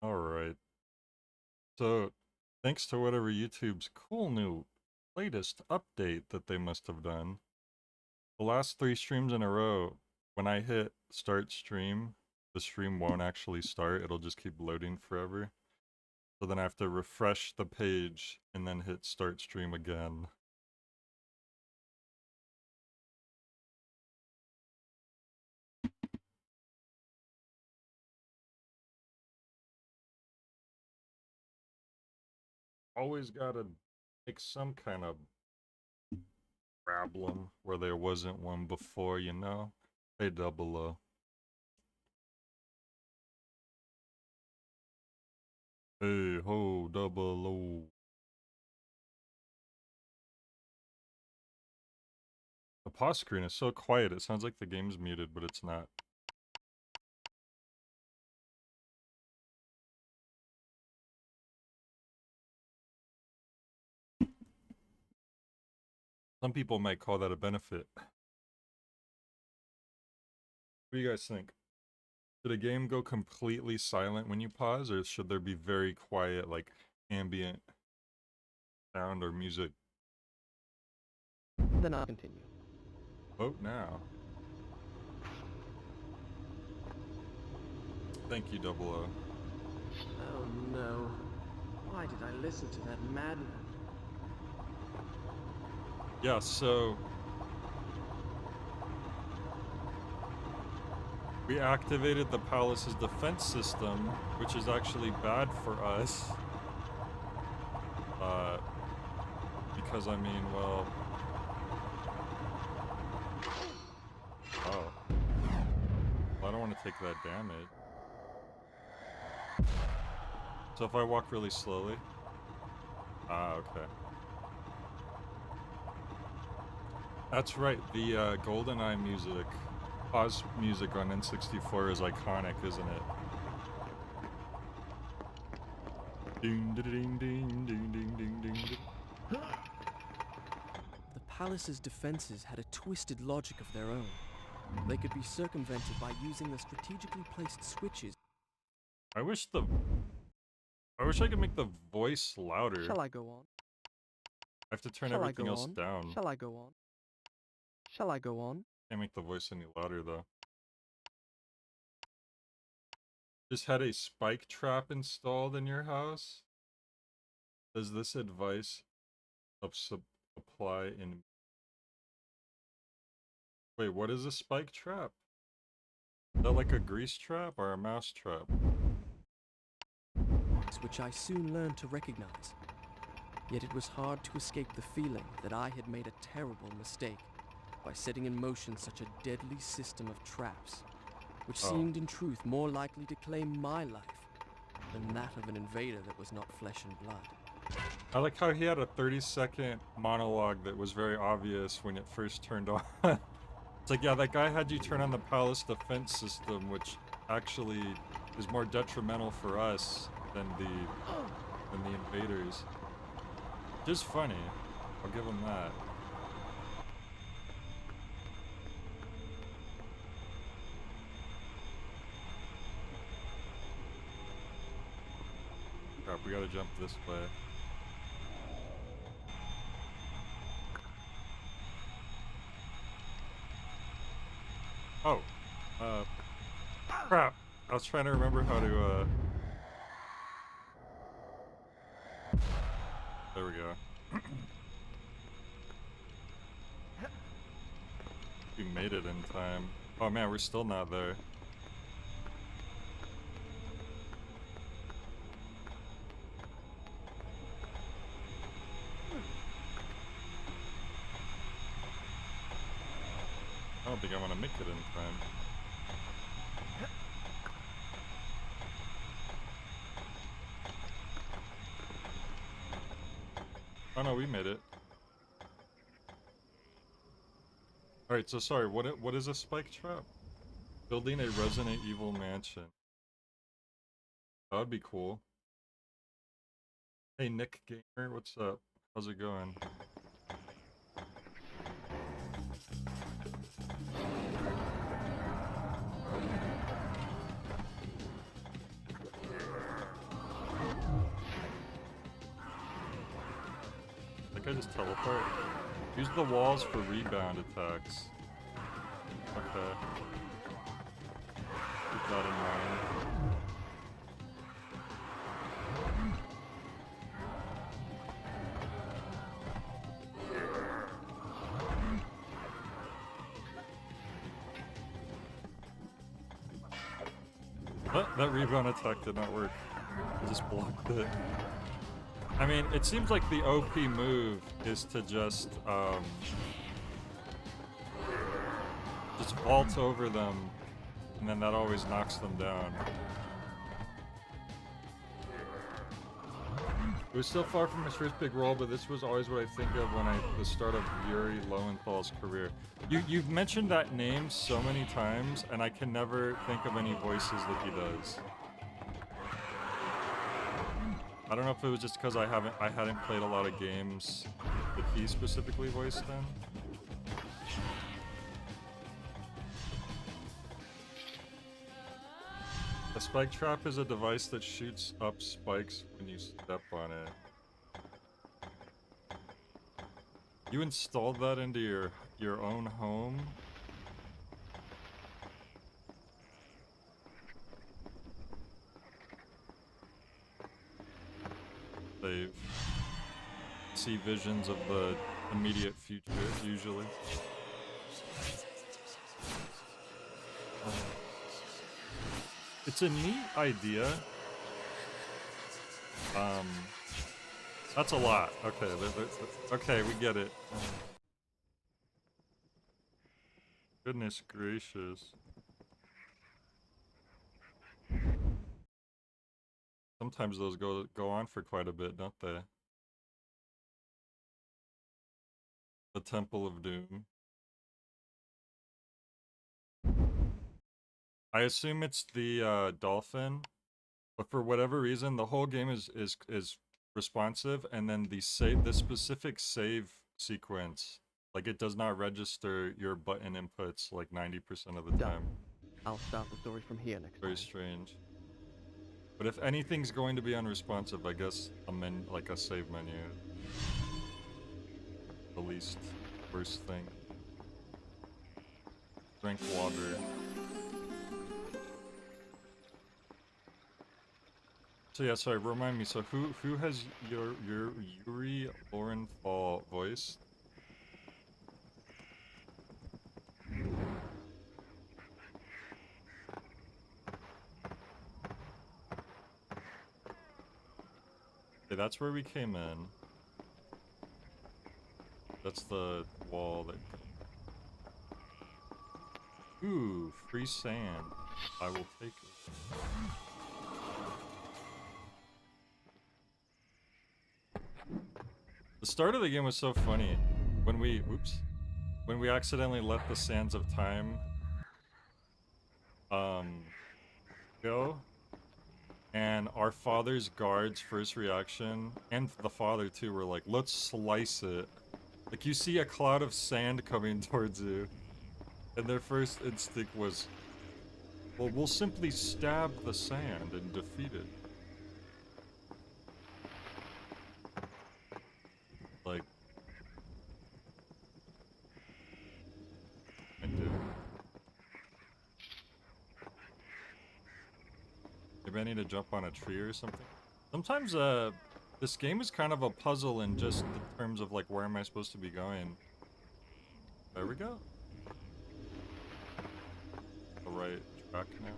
Alright. So, thanks to whatever YouTube's cool new latest update that they must have done, the last 3 streams in a row, when I hit start stream, the stream won't actually start. It'll just keep loading forever. So then I have to refresh the page and then hit start stream again. Always gotta make some kind of problem where there wasn't one before, you know? Hey, Double O. Hey, ho, Double O. The pause screen is so quiet, it sounds like the game's muted, but it's not. Some people might call that a benefit. What do you guys think? Should a game go completely silent when you pause, or should there be very quiet, like, ambient sound or music? Then I'll continue. Vote now. Thank you, Double O. Oh no. Why did I listen to that madman? Yeah, so we activated the palace's defense system, which is actually bad for us. Because, I mean, well... Oh. Well, I don't want to take that damage. So if I walk really slowly... Ah, okay. That's right, the GoldenEye music, pause music on N64 is iconic, isn't it? Ding ding ding ding ding ding ding ding. The palace's defenses had a twisted logic of their own. They could be circumvented by using the strategically placed switches. I wish I could make the voice louder. Shall I go on? I have to turn everything else down. Shall I go on? Shall I go on? Can't make the voice any louder though. Just had a spike trap installed in your house? Does this advice apply in... Wait, what is a spike trap? Is that like a grease trap or a mouse trap? Which I soon learned to recognize. Yet it was hard to escape the feeling that I had made a terrible mistake by setting in motion such a deadly system of traps, which seemed in truth more likely to claim my life than that of an invader that was not flesh and blood. I like how he had a 30-second monologue that was very obvious when it first turned on. It's like, yeah, that guy had you turn on the palace defense system, which actually is more detrimental for us than the invaders. Just funny. I'll give him that. Crap, we gotta jump this way. Oh. Crap. I was trying to remember how to, There we go. We made it in time. Oh man, we're still not there. I don't think I want to make it in time. Oh no, we made it. Alright, so sorry, what is a spike trap? Building a Resident Evil mansion. That would be cool. Hey Nick Gamer, what's up? How's it going? I just teleport? Use the walls for rebound attacks. Okay. Keep that in mind. That rebound attack did not work. I just blocked it. I mean, it seems like the OP move is to just vault over them, and then that always knocks them down. It was still far from his first big role, but this was always what I think of when the start of Yuri Lowenthal's career. You've mentioned that name so many times, and I can never think of any voices that he does. I don't know if it was just because I hadn't played a lot of games that he specifically voiced in. A spike trap is a device that shoots up spikes when you step on it. You installed that into your own home? They see visions of the immediate future, usually. It's a neat idea. That's a lot. Okay, okay, we get it. Goodness gracious. Sometimes those go on for quite a bit, don't they? The Temple of Doom. I assume it's the dolphin, but for whatever reason, the whole game is responsive, and then the specific save sequence, like, it does not register your button inputs like 90% of the time. I'll start the story from here next Very time. strange. But if anything's going to be unresponsive, I guess like a save menu. The least worst thing. Drink water. So yeah, sorry, remind me, so who has your Yuri Lowenthal voice? Okay, that's where we came in. That's the wall that... Ooh, free sand. I will take it. The start of the game was so funny. When we accidentally let the sands of time go, and our father's guards' first reaction, and the father too, were like, let's slice it. Like, you see a cloud of sand coming towards you, and their first instinct was, well, we'll simply stab the sand and defeat it. Like, I do. Maybe I need to jump on a tree or something. Sometimes, this game is kind of a puzzle in just the terms of, like, where am I supposed to be going? There we go. The right track now.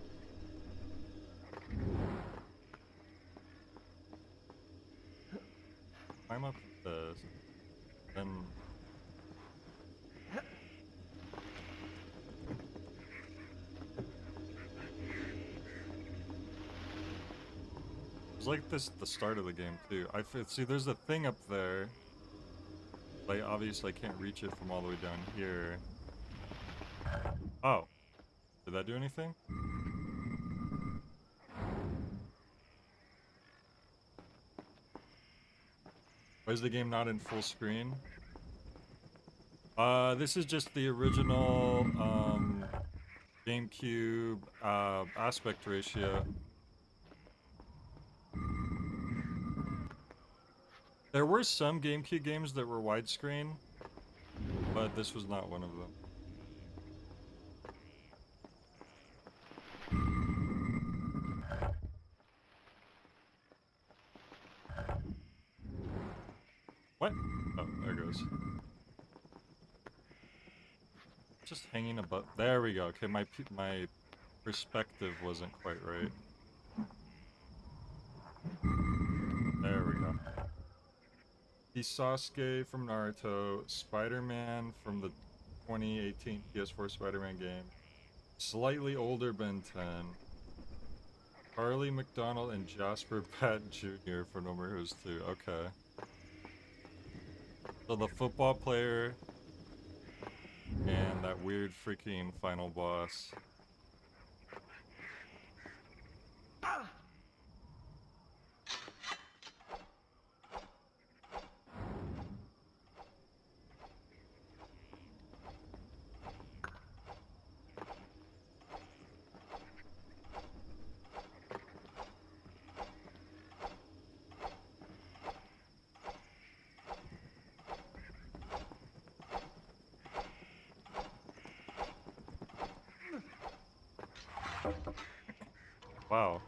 Climb up this, then... It was like this at the start of the game too. See, there's a thing up there. Like, obviously I can't reach it from all the way down here. Oh. Did that do anything? Why is the game not in full screen? This is just the original, GameCube, aspect ratio. There were some GameCube games that were widescreen, but this was not one of them. What? Oh, there it goes. Just hanging above. There we go. Okay, my perspective wasn't quite right. There we go. He's Sasuke from Naruto, Spider-Man from the 2018 PS4 Spider-Man game, slightly older Ben 10, Harley McDonald and Jasper Pat Jr. for No More Heroes 2. Okay. So the football player and that weird freaking final boss. Wow.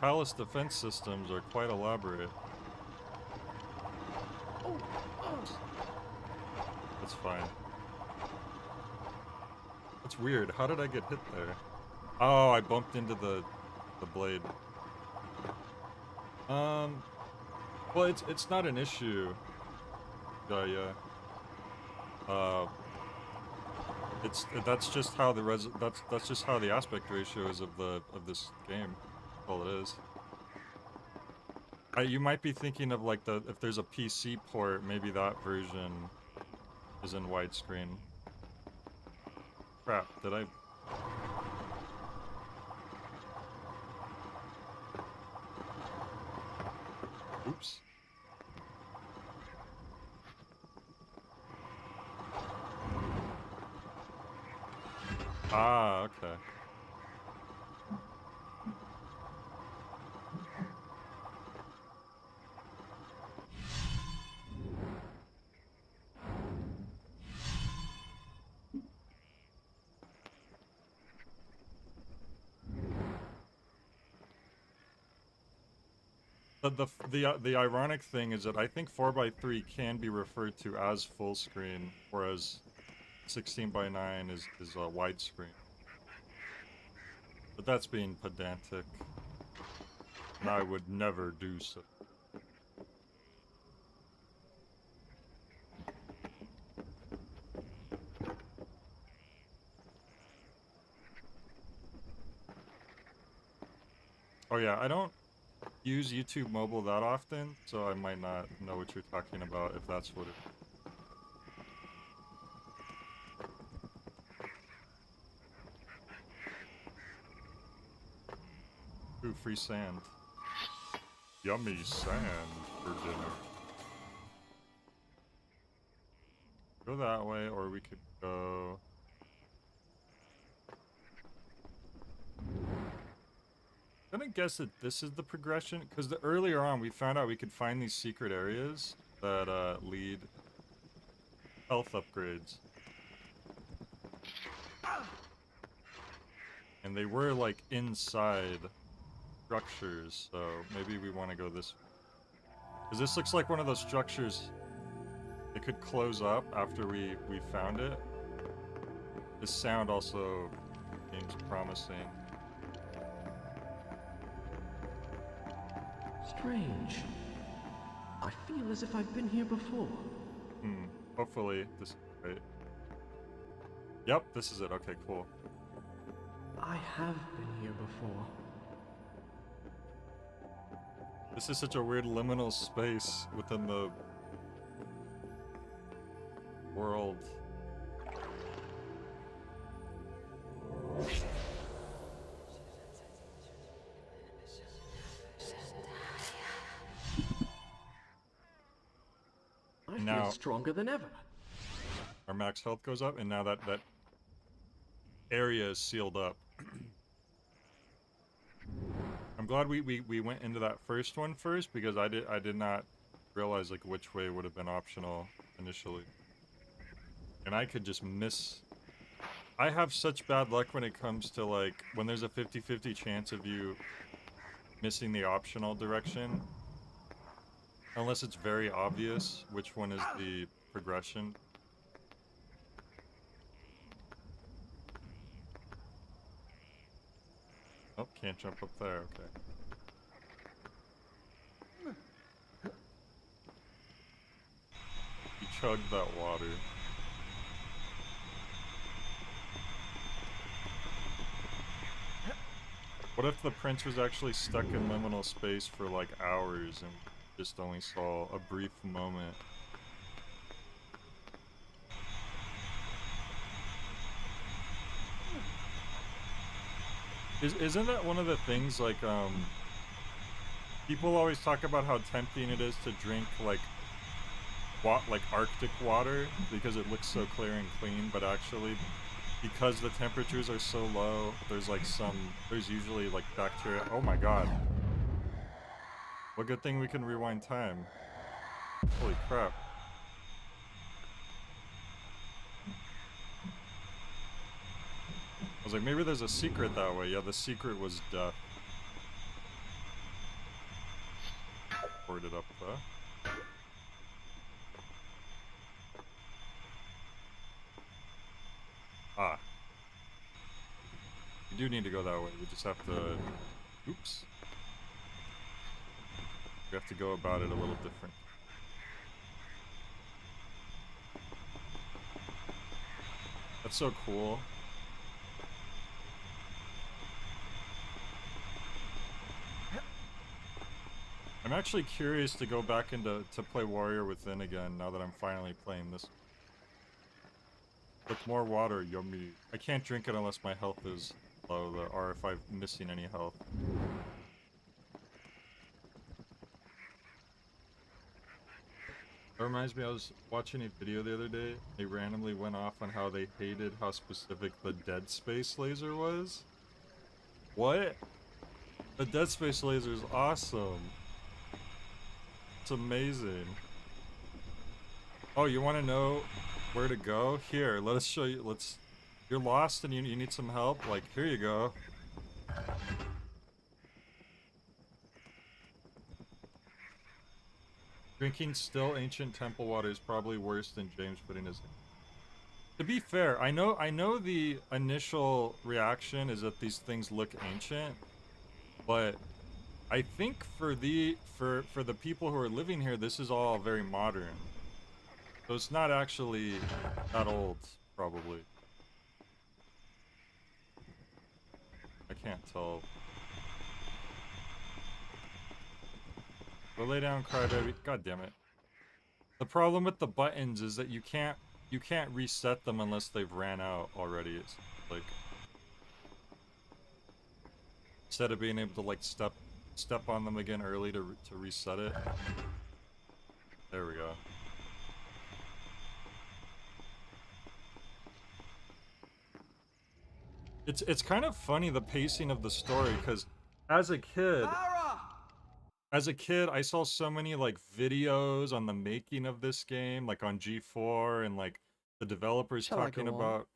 Palace defense systems are quite elaborate. That's fine. That's weird. How did I get hit there? Oh, I bumped into the blade. Well, it's not an issue. Yeah. That's just how that's just how the aspect ratio is of this game. That's all it is. You might be thinking of like if there's a PC port, maybe that version is in widescreen. Crap, did I? Oops. Ah, okay. The ironic thing is that I think 4x3 can be referred to as full screen, whereas 16:9 is widescreen. But that's being pedantic, and I would never do so. Oh yeah, I don't use YouTube mobile that often, so I might not know what you're talking about if that's what it is. Ooh, free sand. Yummy sand for dinner. Go that way, or we could go... I'm gonna guess that this is the progression, because earlier on we found out we could find these secret areas that lead health upgrades. And they were like inside structures, so maybe we want to go this way. Because this looks like one of those structures that could close up after we found it. This sound also seems promising. Strange. I feel as if I've been here before. Hopefully this is right. Yep, this is it. Okay, cool. I have been here before. This is such a weird liminal space within the world. I Now- feel stronger than ever. Our max health goes up, and now that area is sealed up. I'm glad we went into that first one first, because I did not realize like which way would have been optional initially. And I could just miss. I have such bad luck when it comes to like when there's a 50-50 chance of you missing the optional direction. Unless it's very obvious which one is the progression. Oh, can't jump up there, okay. He chugged that water. What if the prince was actually stuck in liminal space for like hours and just only saw a brief moment? Isn't that one of the things, like, people always talk about how tempting it is to drink, like Arctic water because it looks so clear and clean, but actually, because the temperatures are so low, there's usually, like, bacteria. Oh my god. What good thing we can rewind time. Holy crap. I was like, maybe there's a secret that way. Yeah, the secret was death. Poured it up though. Ah. We do need to go that way. We just have to... Oops. We have to go about it a little different. That's so cool. I'm actually curious to go back to play Warrior Within again now that I'm finally playing this. With more water, yummy. I can't drink it unless my health is low, or if I'm missing any health. That reminds me, I was watching a video the other day. They randomly went off on how they hated how specific the Dead Space laser was. What? The Dead Space laser is awesome. It's amazing. Oh, you want to know where to go? Here, let us show you. You're lost and you need some help? Like, here you go. Drinking still ancient temple water is probably worse than James putting his... To be fair, I know the initial reaction is that these things look ancient, but I think for the people who are living here, this is all very modern. So it's not actually that old, probably. I can't tell. Go lay down, crybaby. God damn it. The problem with the buttons is that you can't reset them unless they've ran out already. It's like, instead of being able to like step on them again early to reset it. There we go. It's kind of funny, the pacing of the story, because as a kid, I saw so many like videos on the making of this game, like on G4, and like the developers talking about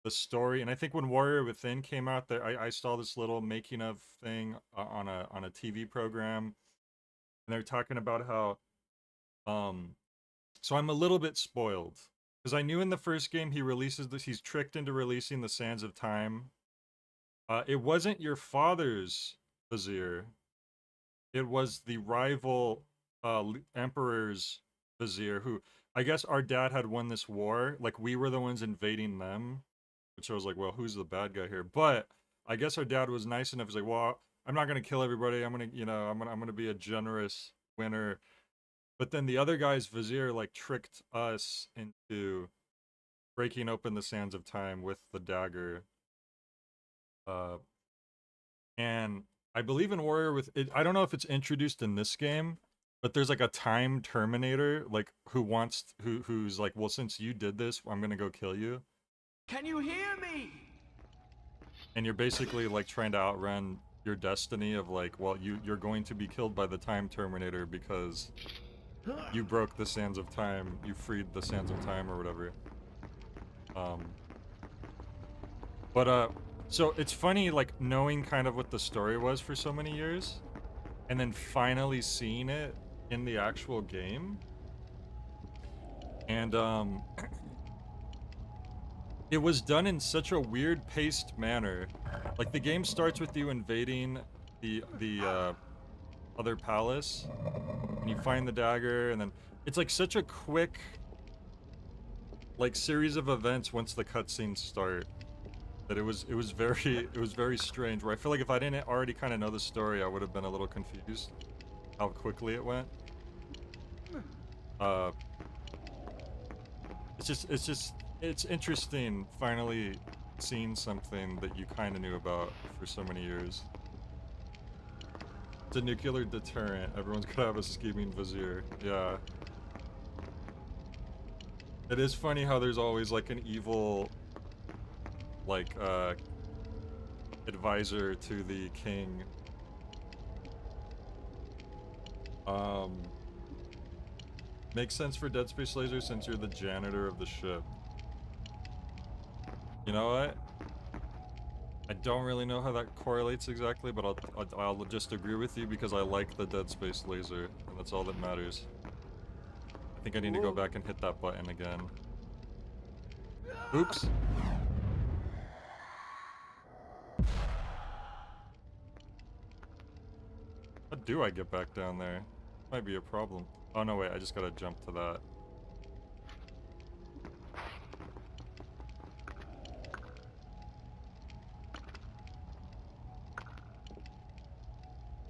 the story. And I think when Warrior Within came out, there I saw this little making of thing on a TV program, and they're talking about how so I'm a little bit spoiled because I knew in the first game he's tricked into releasing the Sands of Time. It wasn't your father's vizier. It was the rival emperor's vizier, who I guess our dad had won this war. Like, we were the ones invading them, which I was like, well, who's the bad guy here? But I guess our dad was nice enough. He's like, well, I'm not gonna kill everybody. I'm gonna be a generous winner. But then the other guy's vizier like tricked us into breaking open the Sands of Time with the dagger. And I believe in Warrior with it. I don't know if it's introduced in this game, but there's like a time terminator, like who's like, well, since you did this, I'm gonna go kill you. Can you hear me? And you're basically like trying to outrun your destiny of like, well, you're going to be killed by the Time Terminator because you broke the sands of time, you freed the sands of time or whatever. So it's funny, like, knowing kind of what the story was for so many years, and then finally seeing it in the actual game. And, it was done in such a weird paced manner. Like, the game starts with you invading the other palace, and you find the dagger, and then it's like such a quick, like, series of events once the cutscenes start. That it was very strange, where I feel like if I didn't already kind of know the story, I would have been a little confused how quickly it went. It's interesting finally seeing something that you kind of knew about for so many years. It's a nuclear deterrent. Everyone's gonna have a scheming vizier. Yeah. It is funny how there's always like an evil, like, advisor to the king. Makes sense for Dead Space Laser since you're the janitor of the ship. You know what? I don't really know how that correlates exactly, but I'll just agree with you because I like the Dead Space Laser, and that's all that matters. I think I need to go back and hit that button again. Oops. How do I get back down there? Might be a problem. Oh no, wait, I just gotta jump to that.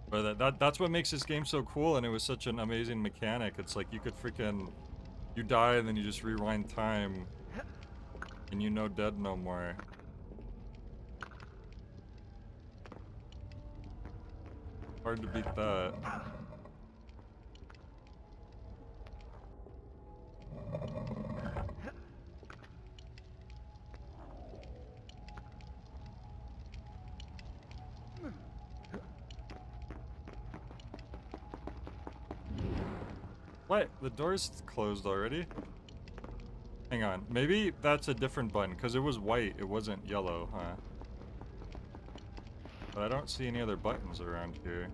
But that's what makes this game so cool, and it was such an amazing mechanic. It's like you could freaking, you die and then you just rewind time, and you know dead no more. Hard to beat that. What? The door's closed already? Hang on. Maybe that's a different button, because it was white, it wasn't yellow, huh? But I don't see any other buttons around here.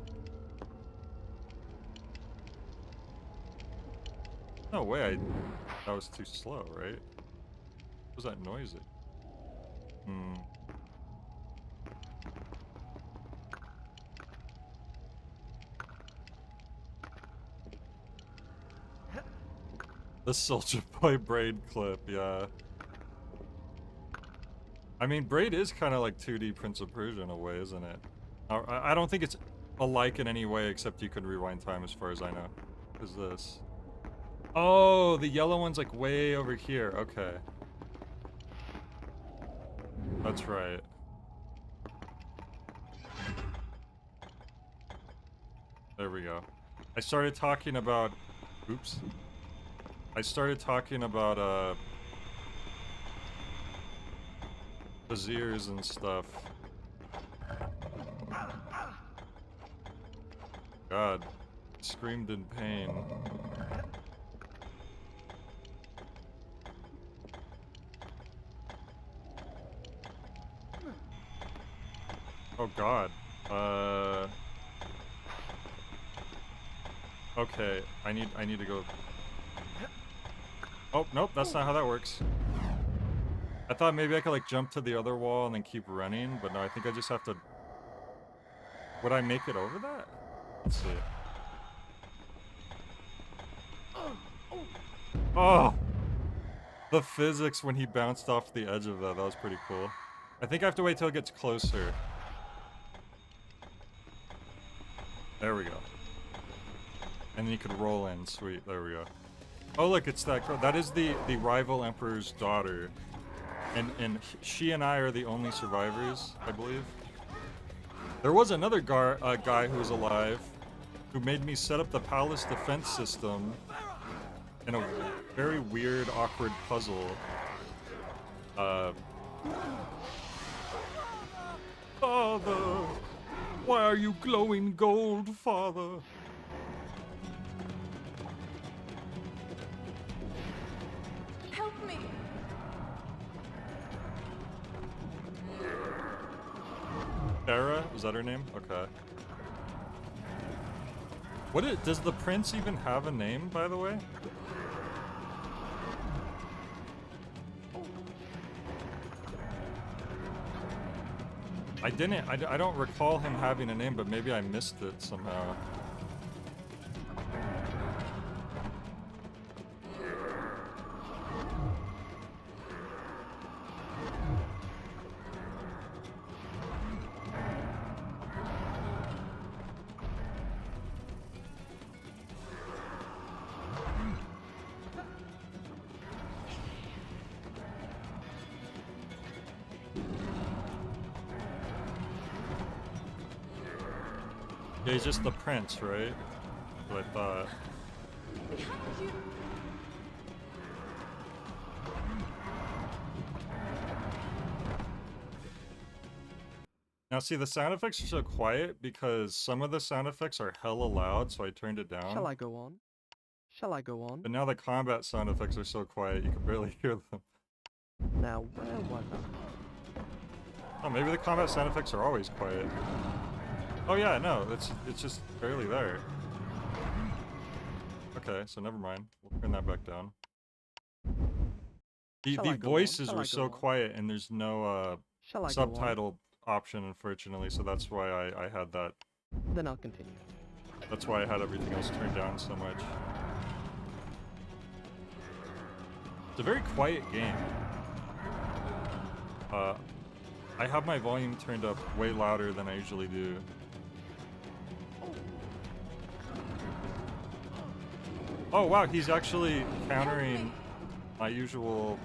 No way, that was too slow, right? What was that noisy? The Soldier Boy Braid clip, yeah. I mean, Braid is kind of like 2D Prince of Persia in a way, isn't it? I don't think it's alike in any way, except you could rewind time as far as I know. What is this? Oh, the yellow one's like way over here. Okay. That's right. There we go. I started talking about... Oops. I started talking about, viziers and stuff. God. Screamed in pain. Oh god. Okay, I need to go. Oh, nope, that's not how that works. I thought maybe I could like jump to the other wall and then keep running, but no, I think I just have to... Would I make it over that? Let's see. Oh! The physics when he bounced off the edge of that was pretty cool. I think I have to wait till it gets closer. There we go. And then you could roll in. Sweet, there we go. Oh look, it's that girl. That is the rival emperor's daughter. And she and I are the only survivors, I believe. There was another guy who was alive who made me set up the palace defense system in a very weird, awkward puzzle. Father, Why are you glowing gold, father? Help me! Sarah? Was that her name? Okay. Does the prince even have a name, by the way? I don't recall him having a name, but maybe I missed it somehow. Yeah, he's just the prince, right? That's what I thought. Can't you? Now see, the sound effects are so quiet because some of the sound effects are hella loud, so I turned it down. Shall I go on? Shall I go on? But now the combat sound effects are so quiet you can barely hear them. Now, where was I? Oh, maybe the combat sound effects are always quiet. Oh yeah, no, it's just barely there. Okay, so never mind. We'll turn that back down. The Shall I go on? voices Shall were I so go on? quiet and there's no Shall I go subtitle option, unfortunately, so that's why I had that. on? Then I'll continue. That's why I had everything else turned down so much. It's a very quiet game. I have my volume turned up way louder than I usually do. Oh wow, he's actually countering my usual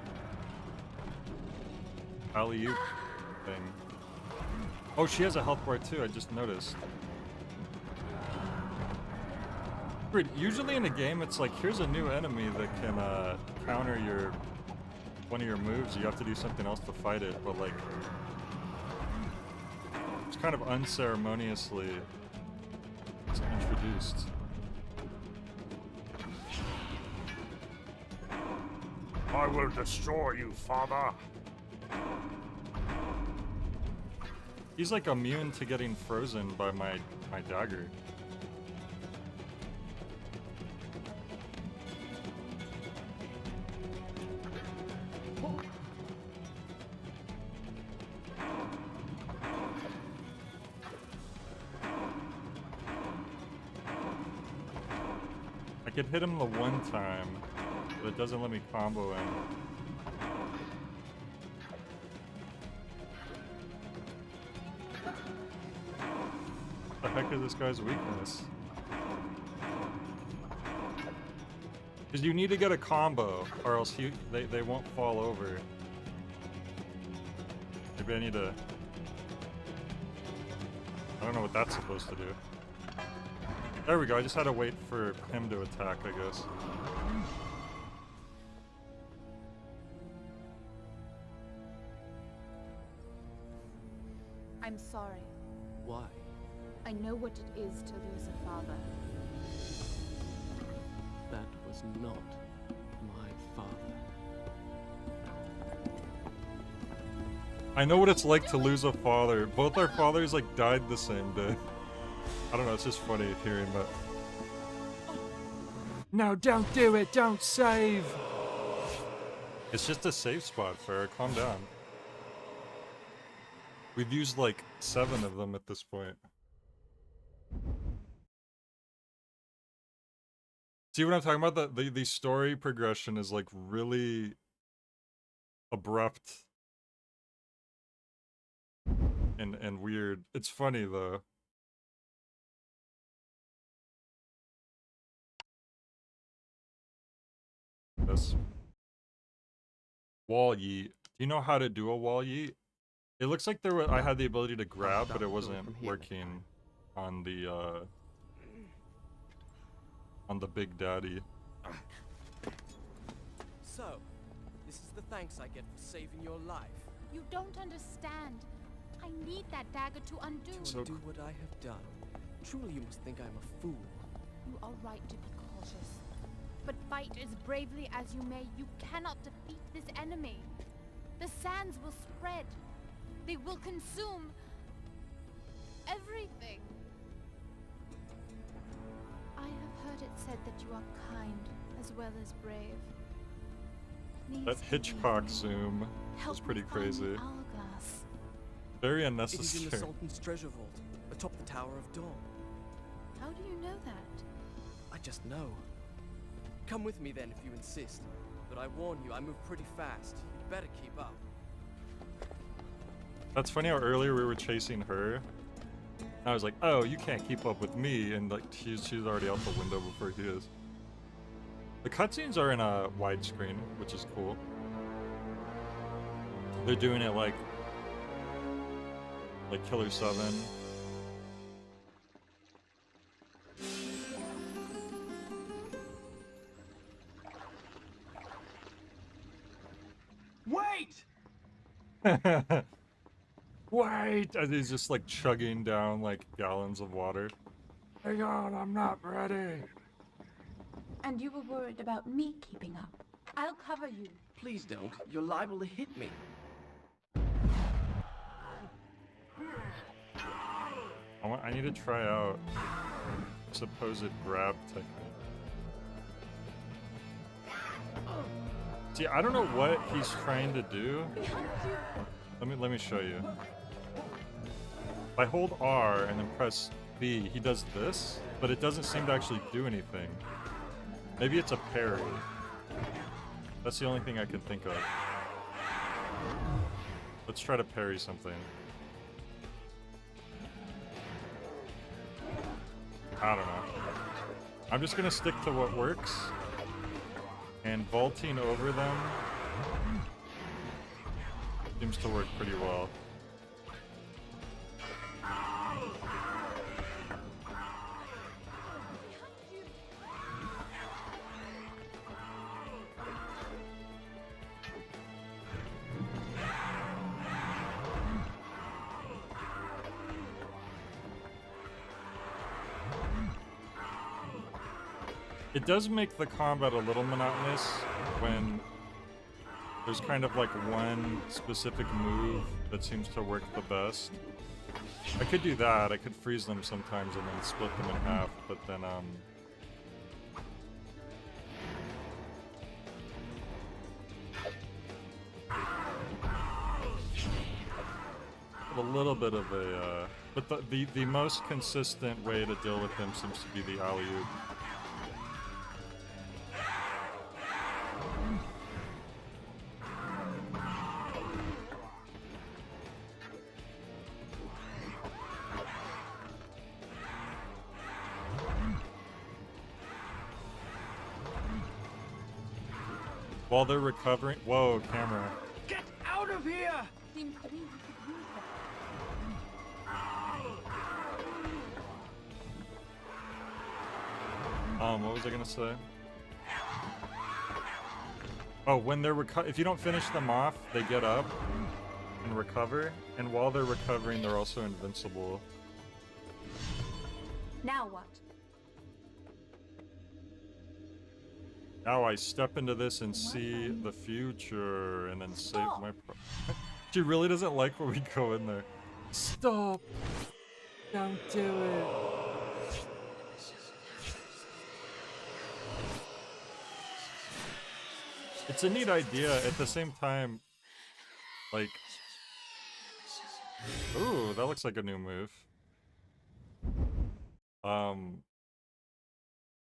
alley-oop thing. Oh, she has a health bar too, I just noticed. Weird, usually in a game it's like, here's a new enemy that can counter one of your moves, you have to do something else to fight it, but like, it's kind of unceremoniously introduced. I will destroy you, father! He's like immune to getting frozen by my dagger. I could hit him the one time, but it doesn't let me combo him. What the heck is this guy's weakness? Because you need to get a combo, or else they won't fall over. Maybe I need to... I don't know what that's supposed to do. There we go, I just had to wait for him to attack, I guess. I'm sorry. Why? I know what it is to lose a father. That was not my father. I know what it's like to lose a father. Both our fathers like died the same day. I don't know, it's just funny hearing that. No, don't do it, don't save! It's just a safe spot, Farrah, calm down. We've used like 7 of them at this point. See what I'm talking about? The story progression is like really abrupt and weird. It's funny though. This wall yeet. Do you know how to do a wall yeet? It looks like I had the ability to grab, but it wasn't working on the Big Daddy. So, this is the thanks I get for saving your life. You don't understand. I need that dagger to undo. To So undo what I have done. Truly you must think I'm a fool. You are right to be cautious. But fight as bravely as you may, you cannot defeat this enemy. The sands will spread. They will consume everything. I have heard it said that you are kind as well as brave. Please that believe Hitchcock me. zoom Help was me pretty find crazy. the hourglass. Very It is in the unnecessary. Sultan's treasure vault, atop the Tower of Dawn. How do you know that? I just know. Come with me then if you insist. But I warn you, I move pretty fast. You'd better keep up. That's funny how earlier we were chasing her. I was like, oh, you can't keep up with me, and like she's already out the window before he is. The cutscenes are in a widescreen, which is cool. They're doing it like Killer 7. Wait! Wait! And he's just like chugging down like gallons of water. Hang on, I'm not ready. And you were worried about me keeping up. I'll cover you. Please don't. You're liable to hit me. I need to try out supposed grab technique. See, I don't know what he's trying to do. Let me show you. If I hold R and then press B, he does this, but it doesn't seem to actually do anything. Maybe it's a parry. That's the only thing I can think of. Let's try to parry something. I don't know. I'm just gonna stick to what works. And vaulting over them seems to work pretty well. It does make the combat a little monotonous when there's kind of like one specific move that seems to work the best. I could do that, I could freeze them sometimes and then split them in half, but then a little bit of a but the most consistent way to deal with him seems to be the alley-oop. While they're recovering, whoa, camera. Get out of here! Seems to me we could use that. What was I gonna say? Oh, when they're if you don't finish them off, they get up and recover, and while they're recovering, they're also invincible. Now what? Now I step into this and see the future, and then save my She really doesn't like when we go in there. Stop! Don't do it! It's a neat idea. At the same time, like... Ooh, that looks like a new move.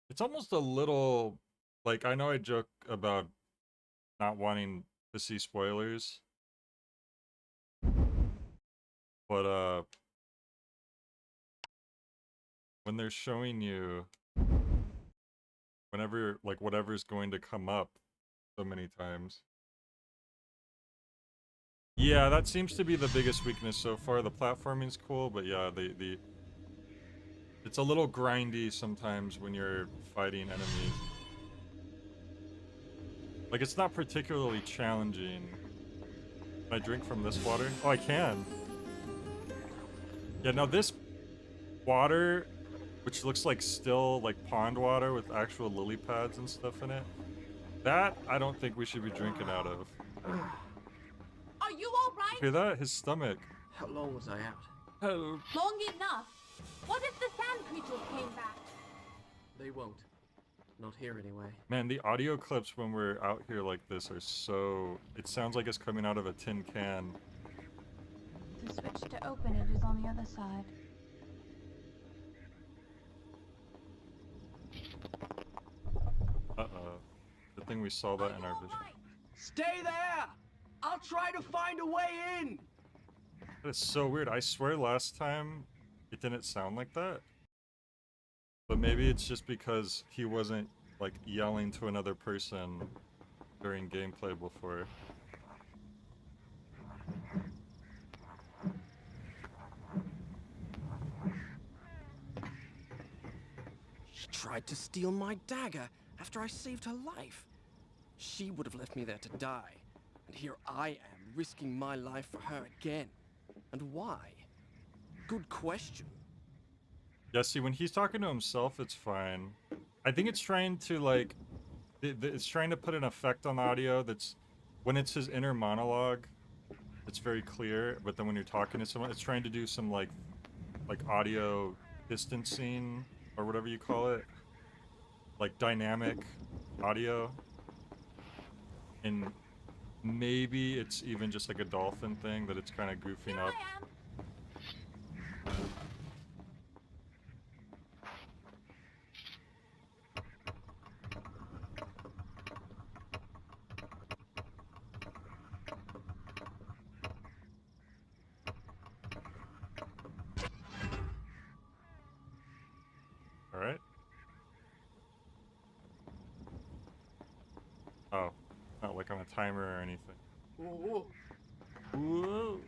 It's almost a little... Like, I know I joke about not wanting to see spoilers. But, when they're showing you... Whenever, like, whatever's going to come up so many times. Yeah, that seems to be the biggest weakness so far. The platforming's cool, but yeah, it's a little grindy sometimes when you're fighting enemies. Like, it's not particularly challenging. Can I drink from this water? Oh, I can. Yeah, no, this water, which looks like still like pond water with actual lily pads and stuff in it, that I don't think we should be drinking out of. Are you alright? Hear that? His stomach. How long was I out? Help. Long enough. What if the sand creatures came back? They won't. Not here anyway. Man, the audio clips when we're out here like this are so... It sounds like it's coming out of a tin can. The switch to open it is on the other side. Uh-oh. Good thing we saw that in our vision. Stay there! I'll try to find a way in! That is so weird. I swear last time it didn't sound like that. But maybe it's just because he wasn't, like, yelling to another person during gameplay before. She tried to steal my dagger after I saved her life. She would have left me there to die. And here I am, risking my life for her again. And why? Good question. Yeah, see, when he's talking to himself, it's fine. I think it's trying to, like... It's trying to put an effect on the audio that's... When it's his inner monologue, it's very clear. But then when you're talking to someone, it's trying to do some, like audio distancing, or whatever you call it. Like, dynamic audio. And maybe it's even just like a dolphin thing that it's kind of goofing Here up. I am. Alright. Oh. Not like on a timer or anything. Whoa. Whoa!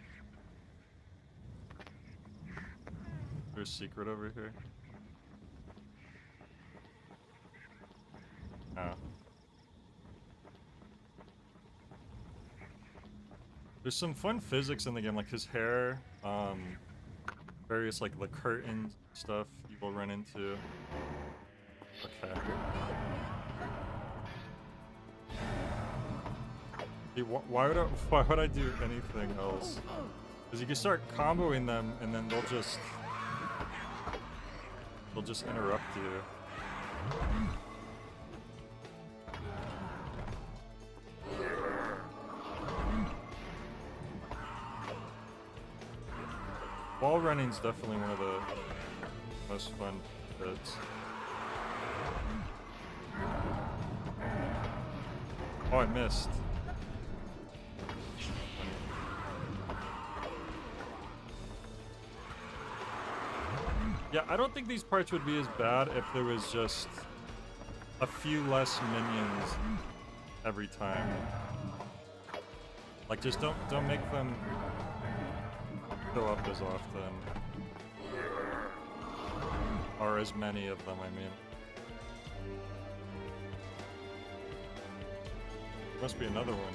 There's a secret over here. Oh. There's some fun physics in the game, like his hair, various like the curtain stuff you will run into. Okay. See, why would I do anything else? Because you can start comboing them and then they'll just interrupt you. Wall running's definitely one of the most fun bits. Oh, I missed. Yeah, I don't think these parts would be as bad if there was just a few less minions every time. Like, just don't make them show up as often. Or as many of them, I mean. Must be another one.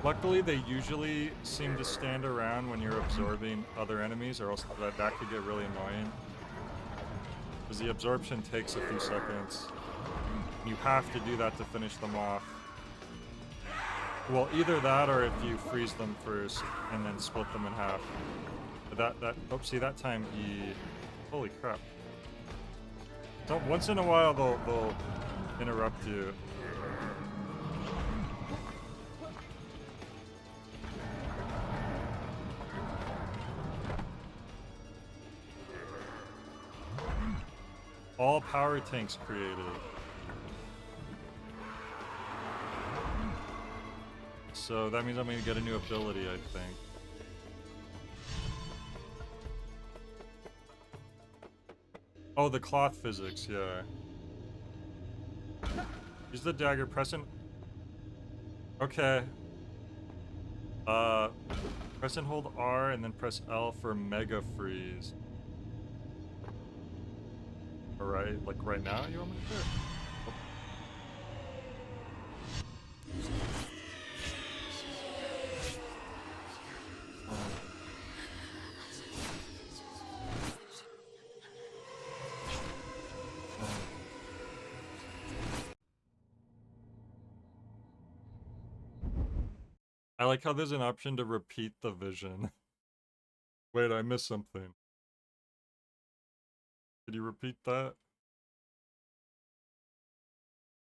Luckily, they usually seem to stand around when you're absorbing other enemies, or else that could get really annoying. Because the absorption takes a few seconds. You have to do that to finish them off. Well, either that, or if you freeze them first and then split them in half. But oh, see, that time he... Holy crap. So once in a while, they'll interrupt you. All power tanks created. So that means I'm gonna get a new ability, I think. Oh, the cloth physics, yeah. Use the dagger, press and... Okay. Press and hold R and then press L for Mega Freeze. Alright, like right now you want me to do it? Oh. I like how there's an option to repeat the vision. Wait, I missed something. Did you repeat that?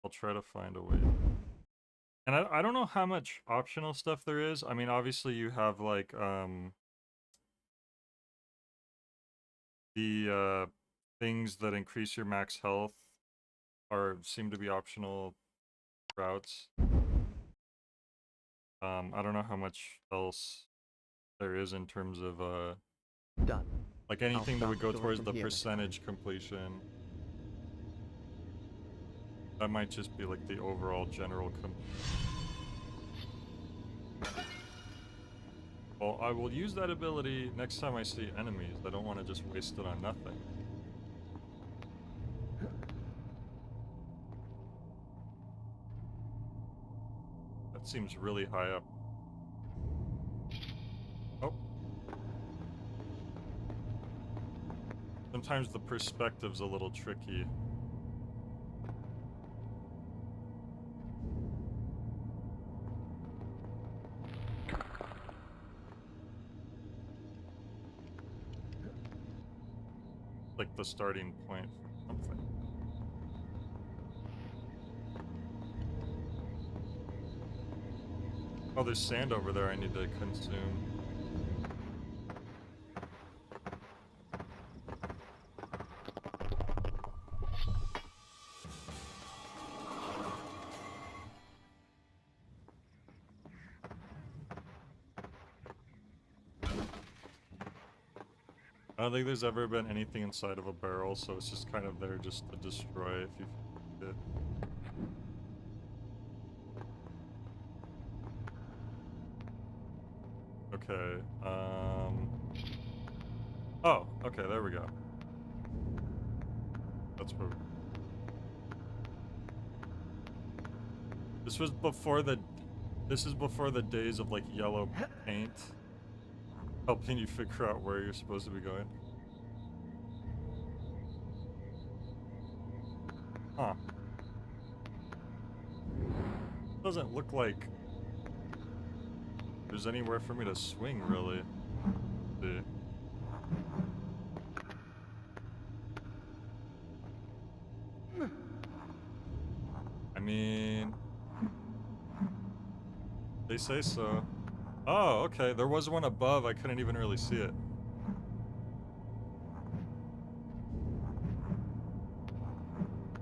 I'll try to find a way. And I don't know how much optional stuff there is. I mean, obviously you have like the things that increase your max health seem to be optional routes. I don't know how much else there is in terms of Done. like anything that would go start the door towards from the here. percentage completion. That might just be like the overall general Well, I will use that ability next time I see enemies. I don't want to just waste it on nothing. That seems really high up. Oh. Sometimes the perspective's a little tricky. Like the starting point for something. Oh, there's sand over there I need to consume. I don't think there's ever been anything inside of a barrel, so it's just kind of there just to destroy if you find it. Okay, oh, okay, there we go. That's where... This is before the days of, like, yellow paint helping you figure out where you're supposed to be going. Huh. Doesn't look like there's anywhere for me to swing, really. Let's see. I mean... They say so. Oh, okay. There was one above. I couldn't even really see it.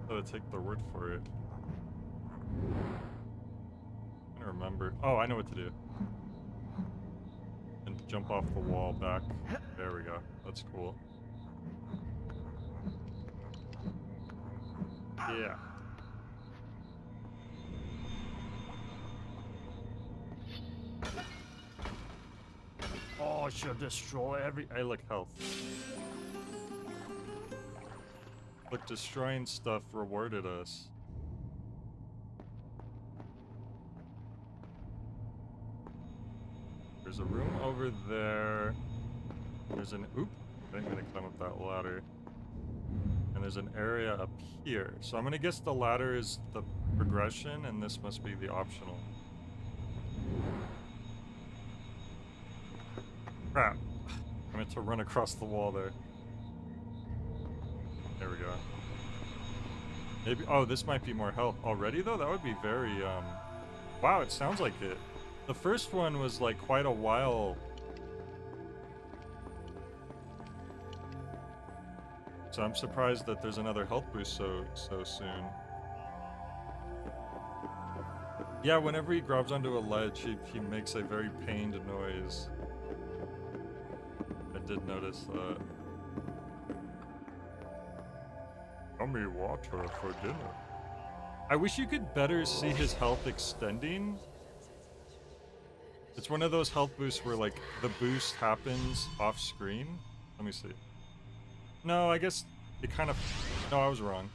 Gotta take their word for it. I don't remember. Oh, I know what to do. And jump off the wall back. There we go. That's cool. Yeah. Oh, I should destroy every... Hey, look, health. Look, destroying stuff rewarded us. There's a room over there. There's an... Oop. I'm gonna climb up that ladder. And there's an area up here. So I'm gonna guess the ladder is the progression, and this must be the optional. Crap. I meant to run across the wall there. There we go. Maybe... Oh, this might be more health. Already, though? That would be very, Wow, it sounds like it. The first one was, like, quite a while... So I'm surprised that there's another health boost so soon. Yeah, whenever he grabs onto a ledge, he makes a very pained noise. I did notice that. Yummy water for dinner. I wish you could better see his health extending. It's one of those health boosts where like the boost happens off screen. Let me see. No, I guess it kind of, no, I was wrong.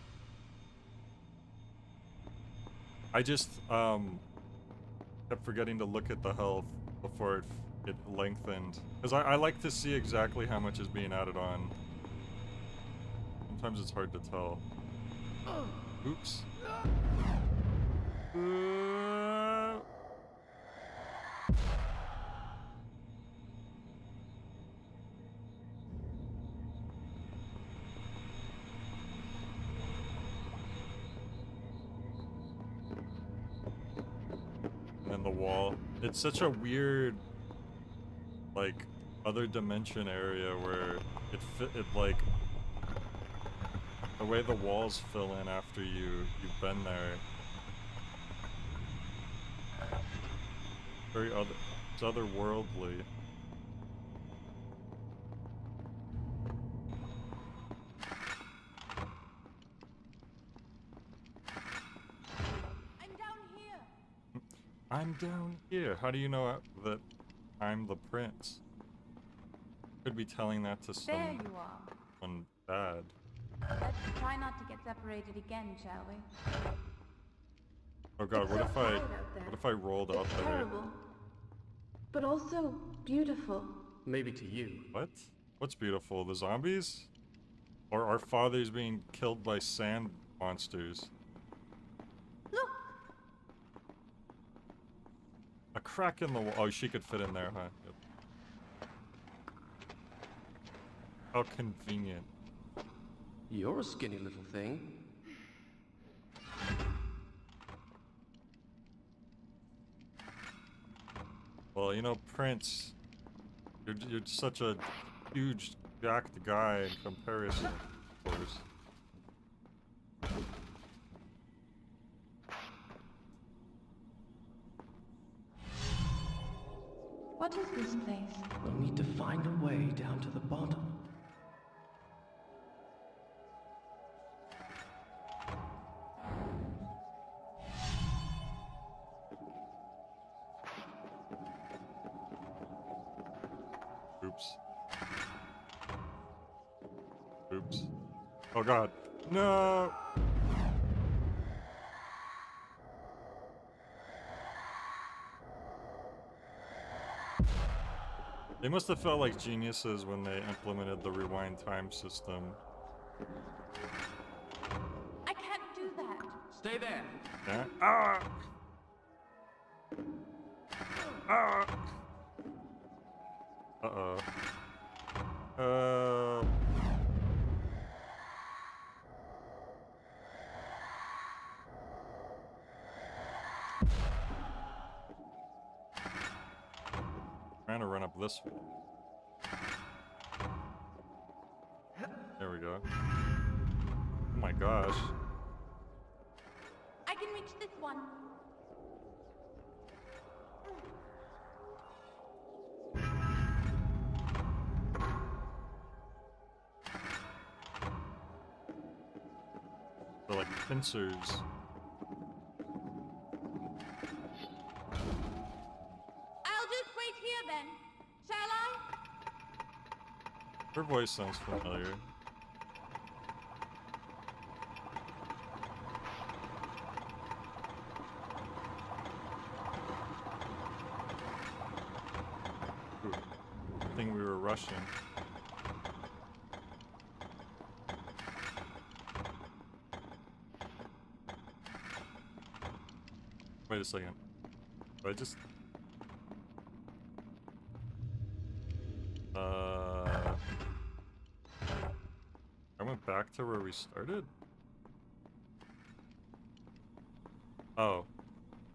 I just kept forgetting to look at the health before it lengthened. Because I like to see exactly how much is being added on. Sometimes it's hard to tell. Oops. And then the wall. It's such a weird, like, other dimension area where it like, the way the walls fill in after you've been there. It's otherworldly. I'm down here. I'm down here. How do you know that I'm the prince? Could be telling that to There you are. someone bad. Let's try not to get separated again, shall we? Oh god, It's what so if quiet out there. what if I rolled out It's there? terrible, but also beautiful. Maybe to you. What? What's beautiful? The zombies? Or our fathers being killed by sand monsters? Look, A crack in the wall. Oh, she could fit in there, huh? Yep. How convenient. You're a skinny little thing. Well, you know, Prince, you're such a huge, jacked guy in comparison, of course. what is this place? We'll need to find a way down to the bottom. Oops. Oops. Oh god. No! They must have felt like geniuses when they implemented the rewind time system. I can't do that. Stay there. Yeah? Ah! Ah! Uh-oh. Trying to run up this wall. There we go. Oh my gosh. I can reach this one. They're like pincers. I'll just wait here then. Shall I? Her voice sounds familiar. Ooh, good thing we were rushing. Wait a second. Do I just... I went back to where we started? Oh.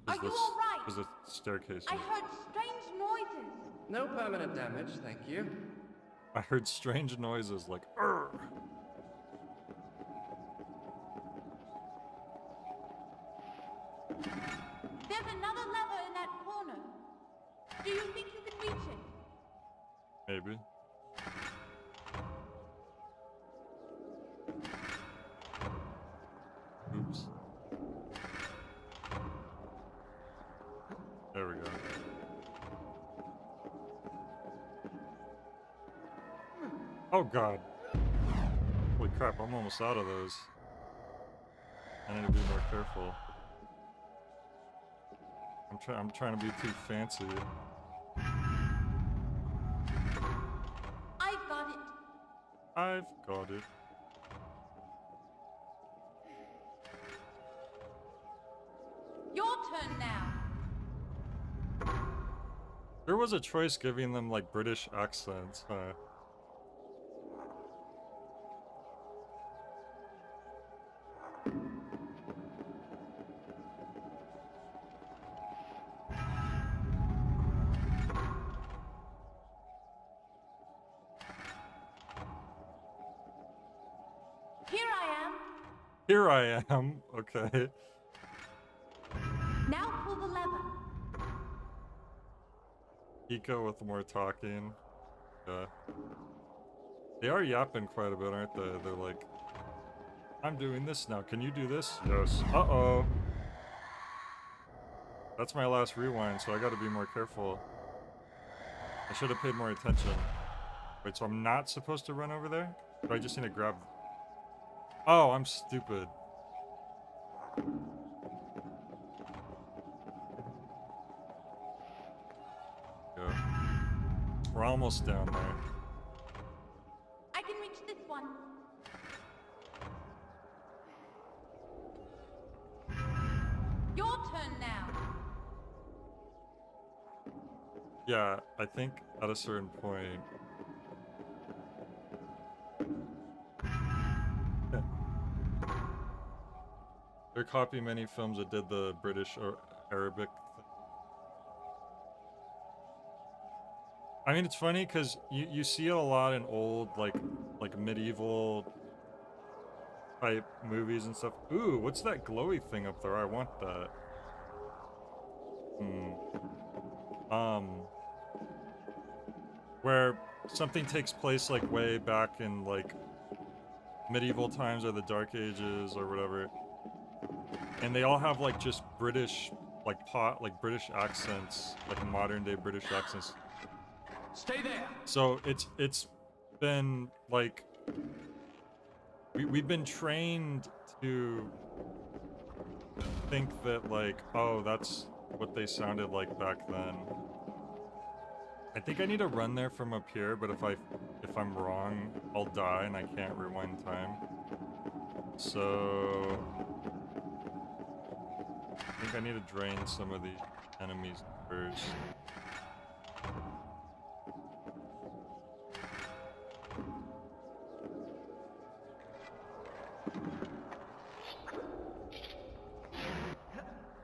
Are you all right? Is the staircase. I heard strange noises. No permanent damage, thank you. I heard strange noises like, "Urgh." There's another lever in that corner. Do you think you can reach it? Maybe. Oops. There we go. Oh god. Holy crap, I'm almost out of those. I need to be more careful. I'm trying to be too fancy. I've got it. I've got it. Your turn now. There was a choice giving them like British accents, huh? Here I am. Here I am. Okay. Now pull the lever. Eco with more talking. Yeah. They are yapping quite a bit, aren't they? They're like, I'm doing this now. Can you do this? Yes. Uh-oh. That's my last rewind, so I gotta be more careful. I should have paid more attention. Wait, so I'm not supposed to run over there? Or I just need to grab... Oh, I'm stupid. Yeah. We're almost down there. I can reach this one. Your turn now. Yeah, I think at a certain point... They're copying many films that did the British or Arabic thing. I mean, it's funny because you see it a lot in old, like medieval type movies and stuff. Ooh, what's that glowy thing up there? I want that. Where something takes place like way back in like medieval times or the Dark Ages or whatever. And they all have like just British, like British accents, like modern day British accents. Stay there. So it's been like, we've been trained to think that like, oh, that's what they sounded like back then. I think I need to run there from up here, but if I'm wrong, I'll die and I can't rewind time. So I think I need to drain some of the enemies first.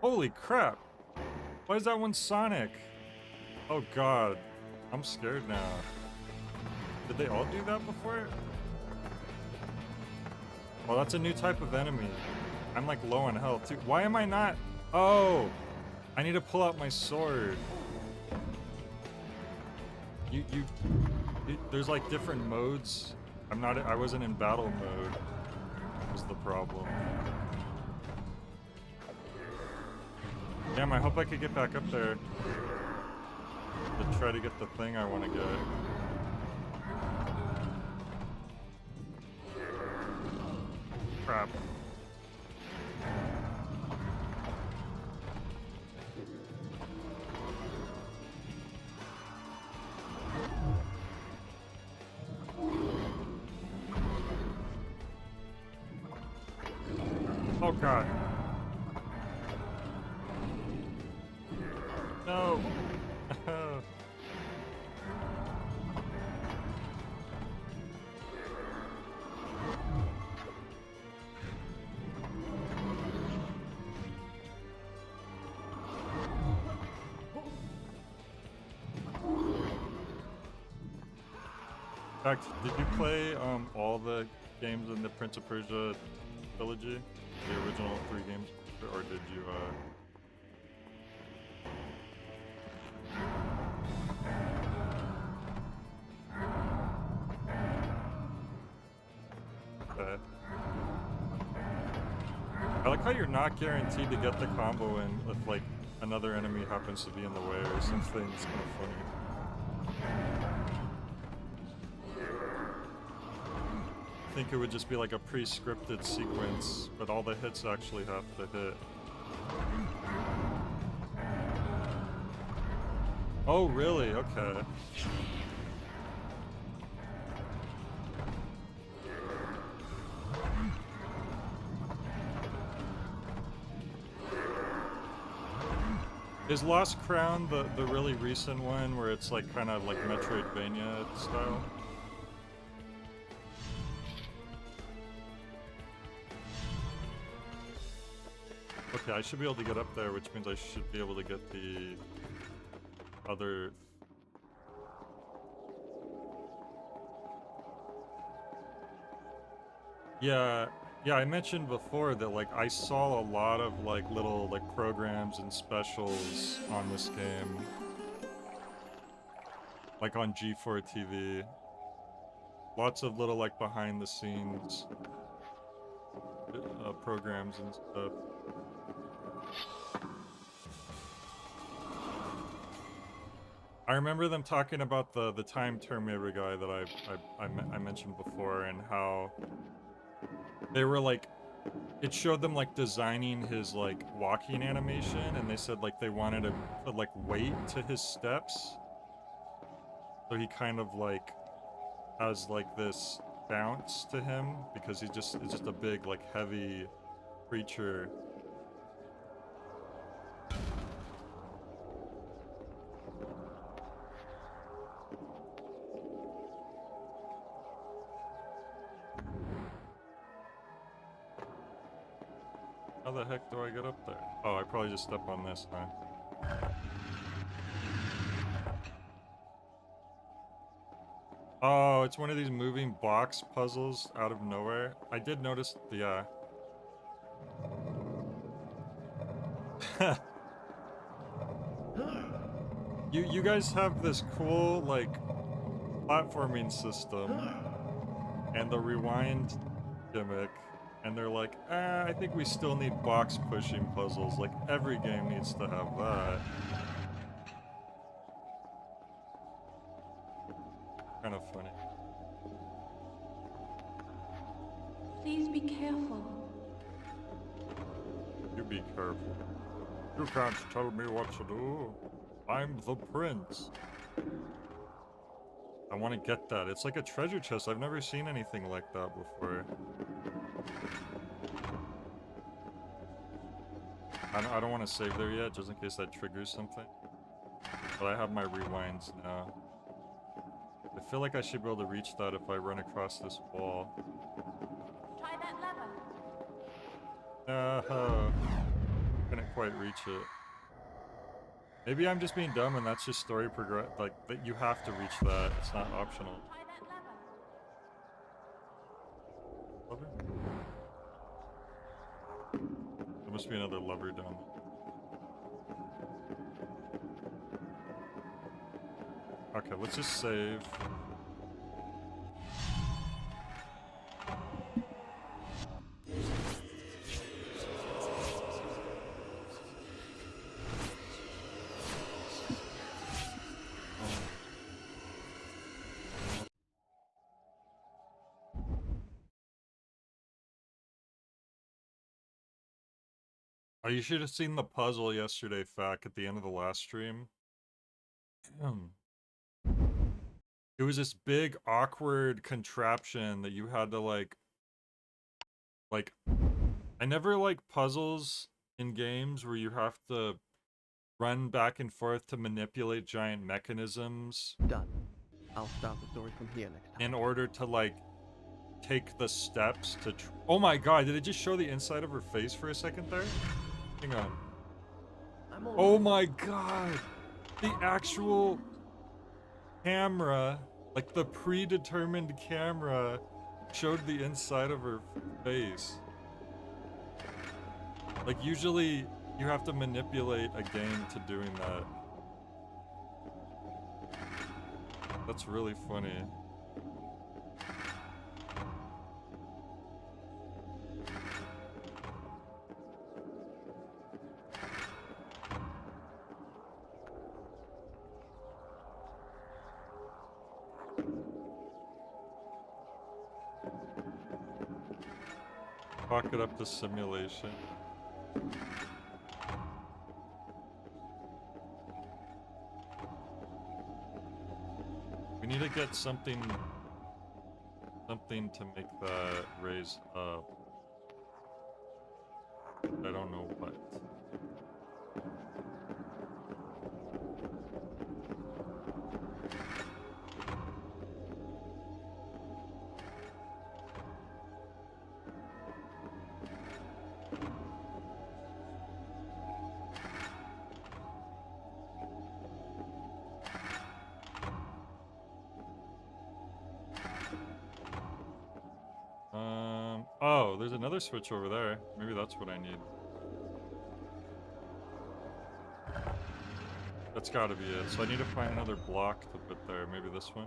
Holy crap! Why is that one Sonic? Oh god, I'm scared now. Did they all do that before? Well, that's a new type of enemy. I'm like low on health too. Why am I not? Oh! I need to pull out my sword. There's like different modes. I wasn't in battle mode. Was the problem. Damn, I hope I could get back up there to try to get the thing I want to get. Crap. Oh god. No. In fact, did you play all the games in the Prince of Persia trilogy? The original 3 games? Or did you I like how you're not guaranteed to get the combo in if like another enemy happens to be in the way or something. It's kind of funny. think it would just be like a pre-scripted sequence, but all the hits actually have to hit. Oh, really? Okay. Is Lost Crown the really recent one where it's like kind of like Metroidvania style? Okay, I should be able to get up there, which means I should be able to get the other... Yeah, I mentioned before that like I saw a lot of like little like programs and specials on this game. Like on G4 TV. Lots of little like behind the scenes programs and stuff. I remember them talking about the Time Terminator guy that I mentioned before, and how they were like, it showed them like designing his like walking animation, and they said like they wanted to put like weight to his steps, so he kind of like has like this bounce to him because he's just a big like heavy creature. How the heck do I get up there? Oh, I probably just step on this, huh? Oh, it's one of these moving box puzzles out of nowhere. I did notice the, You guys have this cool, like, platforming system, and the rewind gimmick, and they're like, I think we still need box pushing puzzles. Like, every game needs to have that. Kind of funny. Please be careful. You be careful. You can't tell me what to do. I'm the prince. I want to get that. It's like a treasure chest. I've never seen anything like that before. I don't want to save there yet, just in case that triggers something. But I have my rewinds now. I feel like I should be able to reach that if I run across this wall. Try that lever. No. Couldn't quite reach it. Maybe I'm just being dumb and that's just story progress. Like, that you have to reach that. It's not optional. Try that lever. Lever? There must be another lever down there. Okay, let's just save. Oh, you should have seen the puzzle yesterday, Fack, at the end of the last stream. It was this big, awkward contraption that you had to, like, I never like puzzles in games where you have to run back and forth to manipulate giant mechanisms Done. I'll start the story from here next time. in order to, like, take the steps to oh my god, did it just show the inside of her face for a second there? Hang on. Oh my god! The actual camera, like the predetermined camera, showed the inside of her face. Like, usually you have to manipulate a game to doing that. That's really funny. Chalk it up to simulation. We need to get something to make that raise up. I don't know what. Oh, there's another switch over there. Maybe that's what I need. That's gotta be it. So I need to find another block to put there. Maybe this one?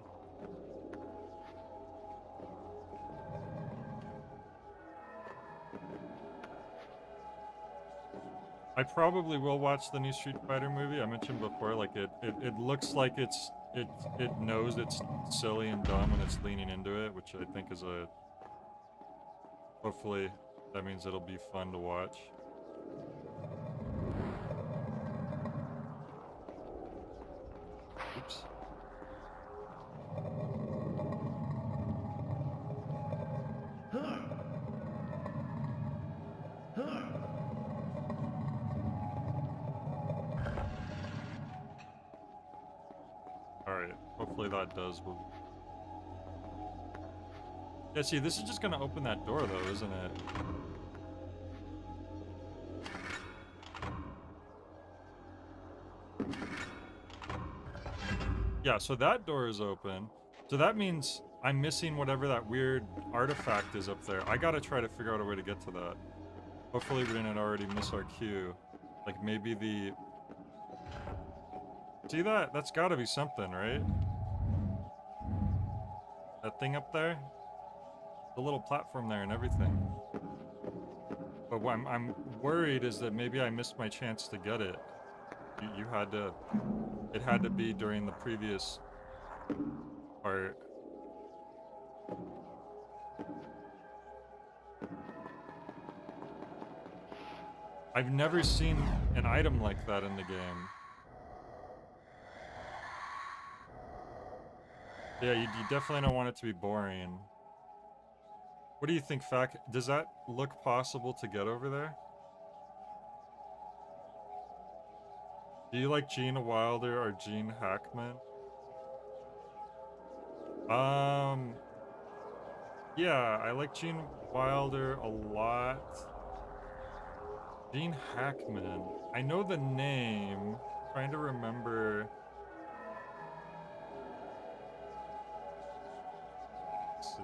I probably will watch the new Street Fighter movie. I mentioned before, like it looks like it knows it's silly and dumb and it's leaning into it, which I think is a... Hopefully that means it'll be fun to watch. Oops. Alright, hopefully that does what... Yeah, see, this is just gonna open that door though, isn't it? Yeah, so that door is open. So that means I'm missing whatever that weird artifact is up there. I gotta try to figure out a way to get to that. Hopefully we didn't already miss our cue. Like maybe the... See that? That's gotta be something, right? That thing up there? The little platform there and everything. But what I'm worried is that maybe I missed my chance to get it. You had to... It had to be during the previous part. I've never seen an item like that in the game. Yeah, you definitely don't want it to be boring. What do you think, Fac? Does that look possible to get over there? Do you like Gene Wilder or Gene Hackman? Yeah, I like Gene Wilder a lot. Gene Hackman. I know the name. Trying to remember. Let's see.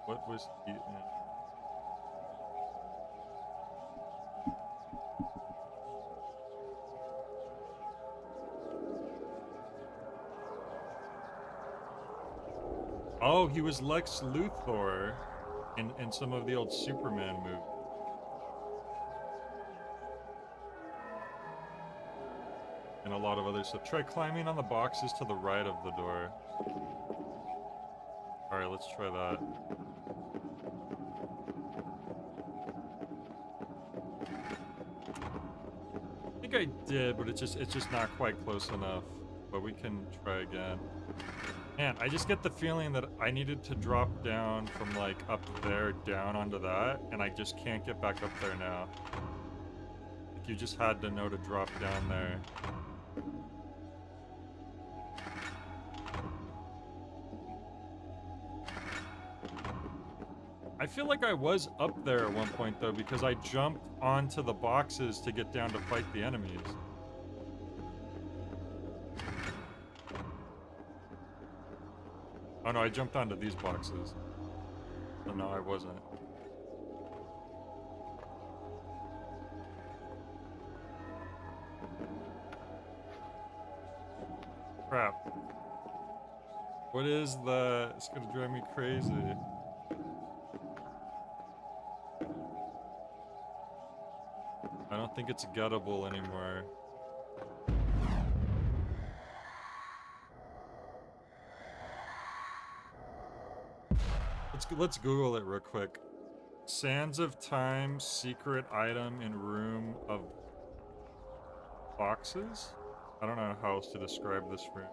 What was he in? Oh, he was Lex Luthor in some of the old Superman movies. And a lot of other stuff. Try climbing on the boxes to the right of the door. Alright, let's try that. I think I did, but it's just not quite close enough. But we can try again. Man, I just get the feeling that I needed to drop down from like up there down onto that, and I just can't get back up there now. Like you just had to know to drop down there. I feel like I was up there at one point though, because I jumped onto the boxes to get down to fight the enemies. Oh no, I jumped onto these boxes. So no, I wasn't. Crap. What is the... It's gonna drive me crazy. I don't think it's gettable anymore. Let's Google it real quick. Sands of Time secret item in room of boxes? I don't know how else to describe this room.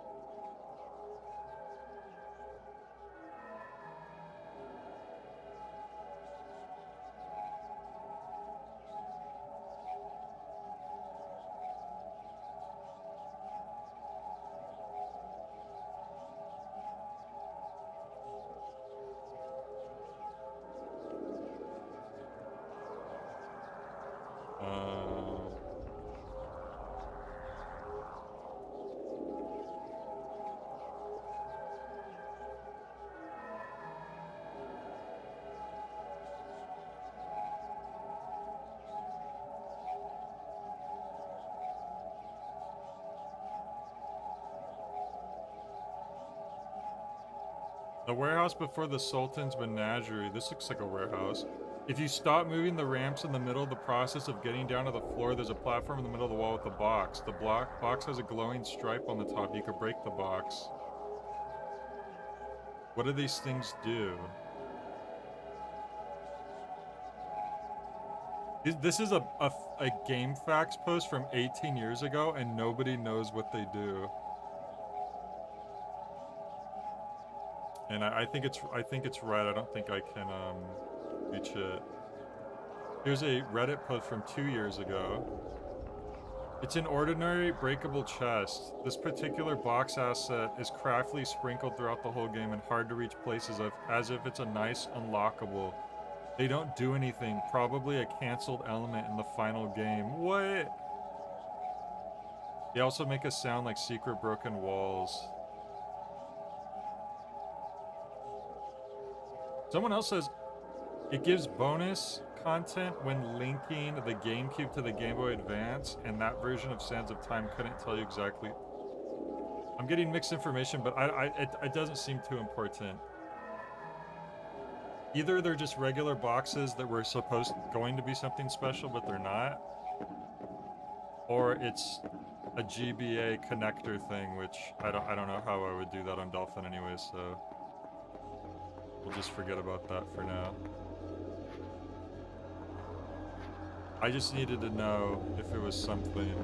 The warehouse before the Sultan's Menagerie. This looks like a warehouse. If you stop moving the ramps in the middle of the process of getting down to the floor, there's a platform in the middle of the wall with a box. The box has a glowing stripe on the top. You could break the box. What do these things do? This is a GameFAQs post from 18 years ago, and nobody knows what they do. And I think it's right. I don't think I can reach it. Here's a Reddit post from 2 years ago. It's an ordinary breakable chest. This particular box asset is craftily sprinkled throughout the whole game in hard to reach places as if it's a nice unlockable. They don't do anything. Probably a cancelled element in the final game. What? They also make a sound like secret broken walls. Someone else says, it gives bonus content when linking the GameCube to the Game Boy Advance, and that version of Sands of Time couldn't tell you exactly. I'm getting mixed information, but it doesn't seem too important. Either they're just regular boxes that were going to be something special, but they're not. Or it's a GBA connector thing, which I don't know how I would do that on Dolphin anyway, so we'll just forget about that for now. I just needed to know if it was something.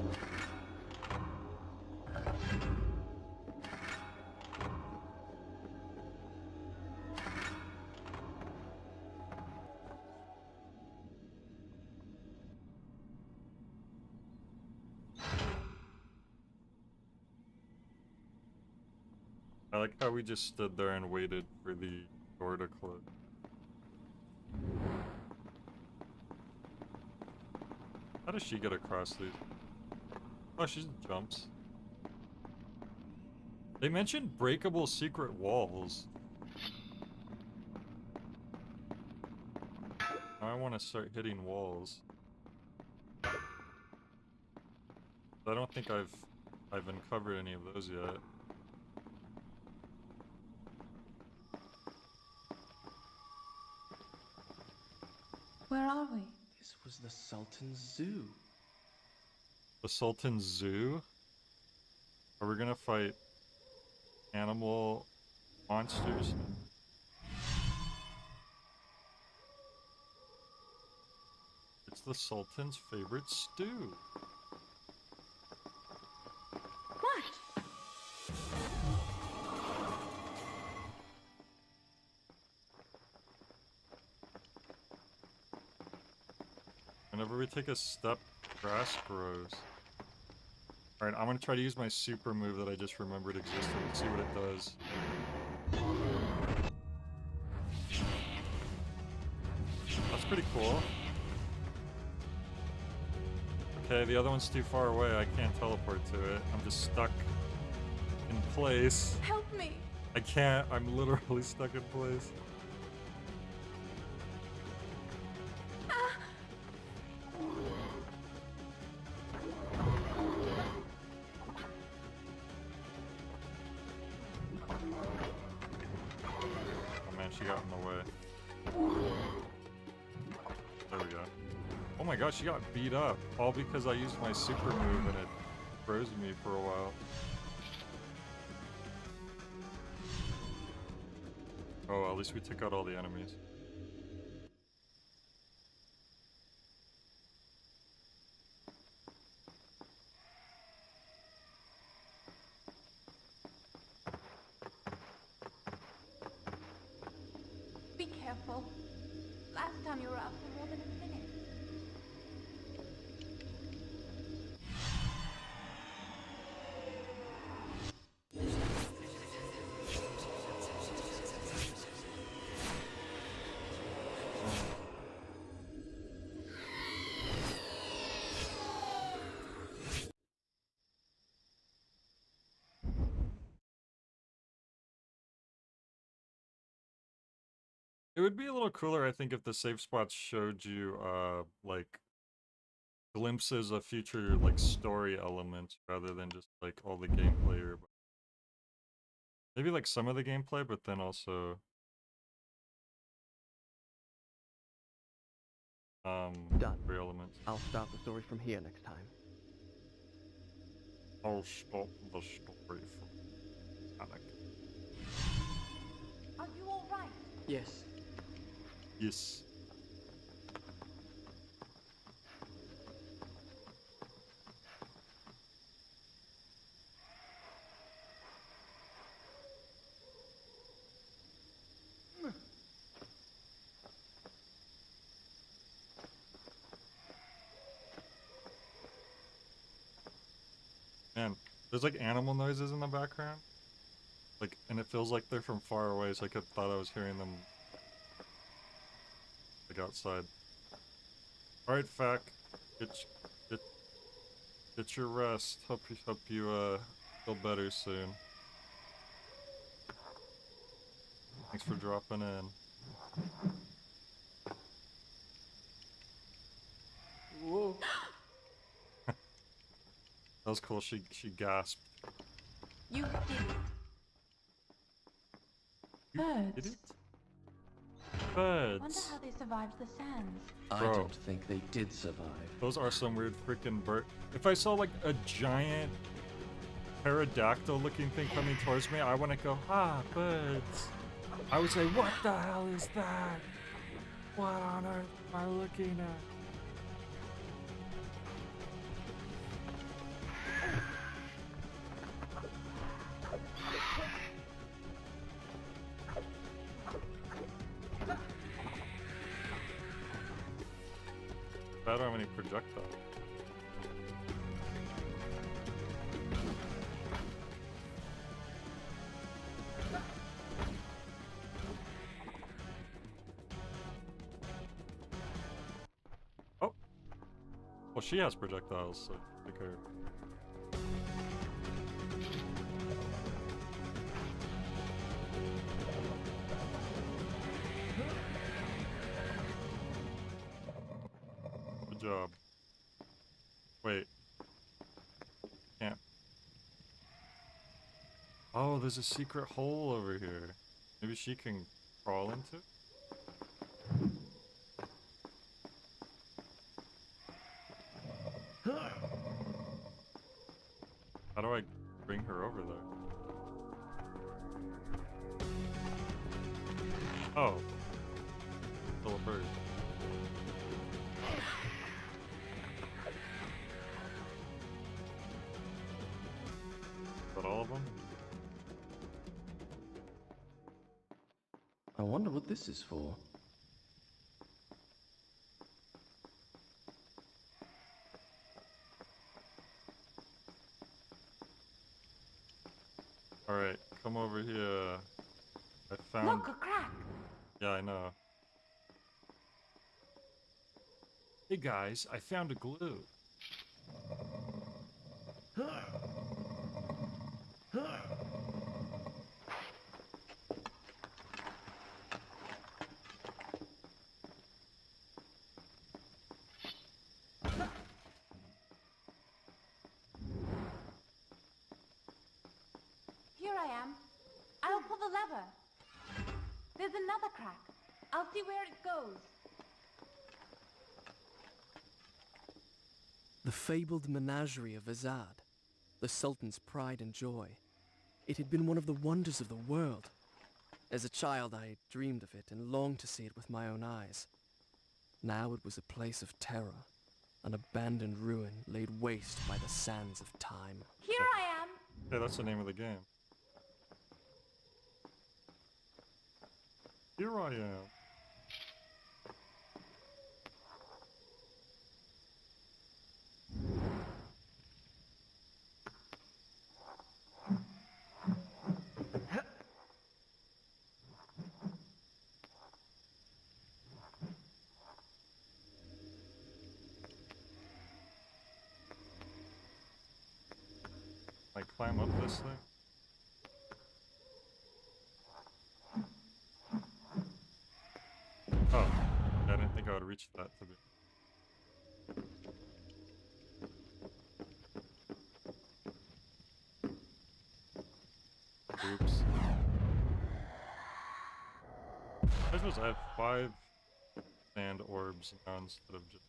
I like how we just stood there and waited for the door to close. How does she get across these? Oh, she jumps. They mentioned breakable secret walls. Now I want to start hitting walls. I don't think I've uncovered any of those yet. Where are we? This was the Sultan's zoo. The Sultan's Zoo? Are we gonna fight animal monsters? It's the Sultan's favorite stew. What? Whenever we take a step, grass grows. Alright, I'm gonna try to use my super move that I just remembered existed and see what it does. That's pretty cool. Okay, the other one's too far away. I can't teleport to it. I'm just stuck in place. Help me! I can't. I'm literally stuck in place. Oh man, she got in the way. There we go. Oh my gosh, she got beat up. All because I used my super move and it froze me for a while. Oh, at least we took out all the enemies. Be careful. Last time you were out for more than a minute. It would be a little cooler, I think, if the save spots showed you, like, glimpses of future, like, story elements rather than just, like, all the gameplay or... Maybe, like, some of the gameplay, but then also... Done. story elements. I'll start the story from here next time. I'll stop the story from panic. Are you alright? Yes. Yes. Man, there's like animal noises in the background. Like, and it feels like they're from far away, so I thought I was hearing them like outside. Alright, Fack. Get your rest. Hope you feel better soon. Thanks for dropping in. Whoa. That was cool. She gasped. You did it. You Birds. did it? Wonder Birds. how they survived the sands. I Bro. don't think they did survive. Those are some weird freaking bird. If I saw like a giant pterodactyl looking thing coming towards me, I wouldn't go, ah, birds. I would say, what the hell is that? What on earth am I looking at? I don't have any projectiles. Oh! Well, she has projectiles, so take her. Good job. Wait. Can't. Oh, there's a secret hole over here. Maybe she can crawl into it? How do I bring her over there? Oh. Still a bird. Is that all of them? I wonder what this is for. Alright, come over here. I found... Look, a crack. Yeah, I know. Hey guys, I found a glue. Here I am. I'll pull the lever. There's another crack. I'll see where it goes. The fabled menagerie of Azad, the Sultan's pride and joy. It had been one of the wonders of the world. As a child, I dreamed of it and longed to see it with my own eyes. Now it was a place of terror, an abandoned ruin laid waste by the sands of time. Here I am! Yeah, that's the name of the game. Here I am. I climb up this thing? Oh, I didn't think I would reach that to be. Oops. I suppose I have 5 sand orbs now instead of just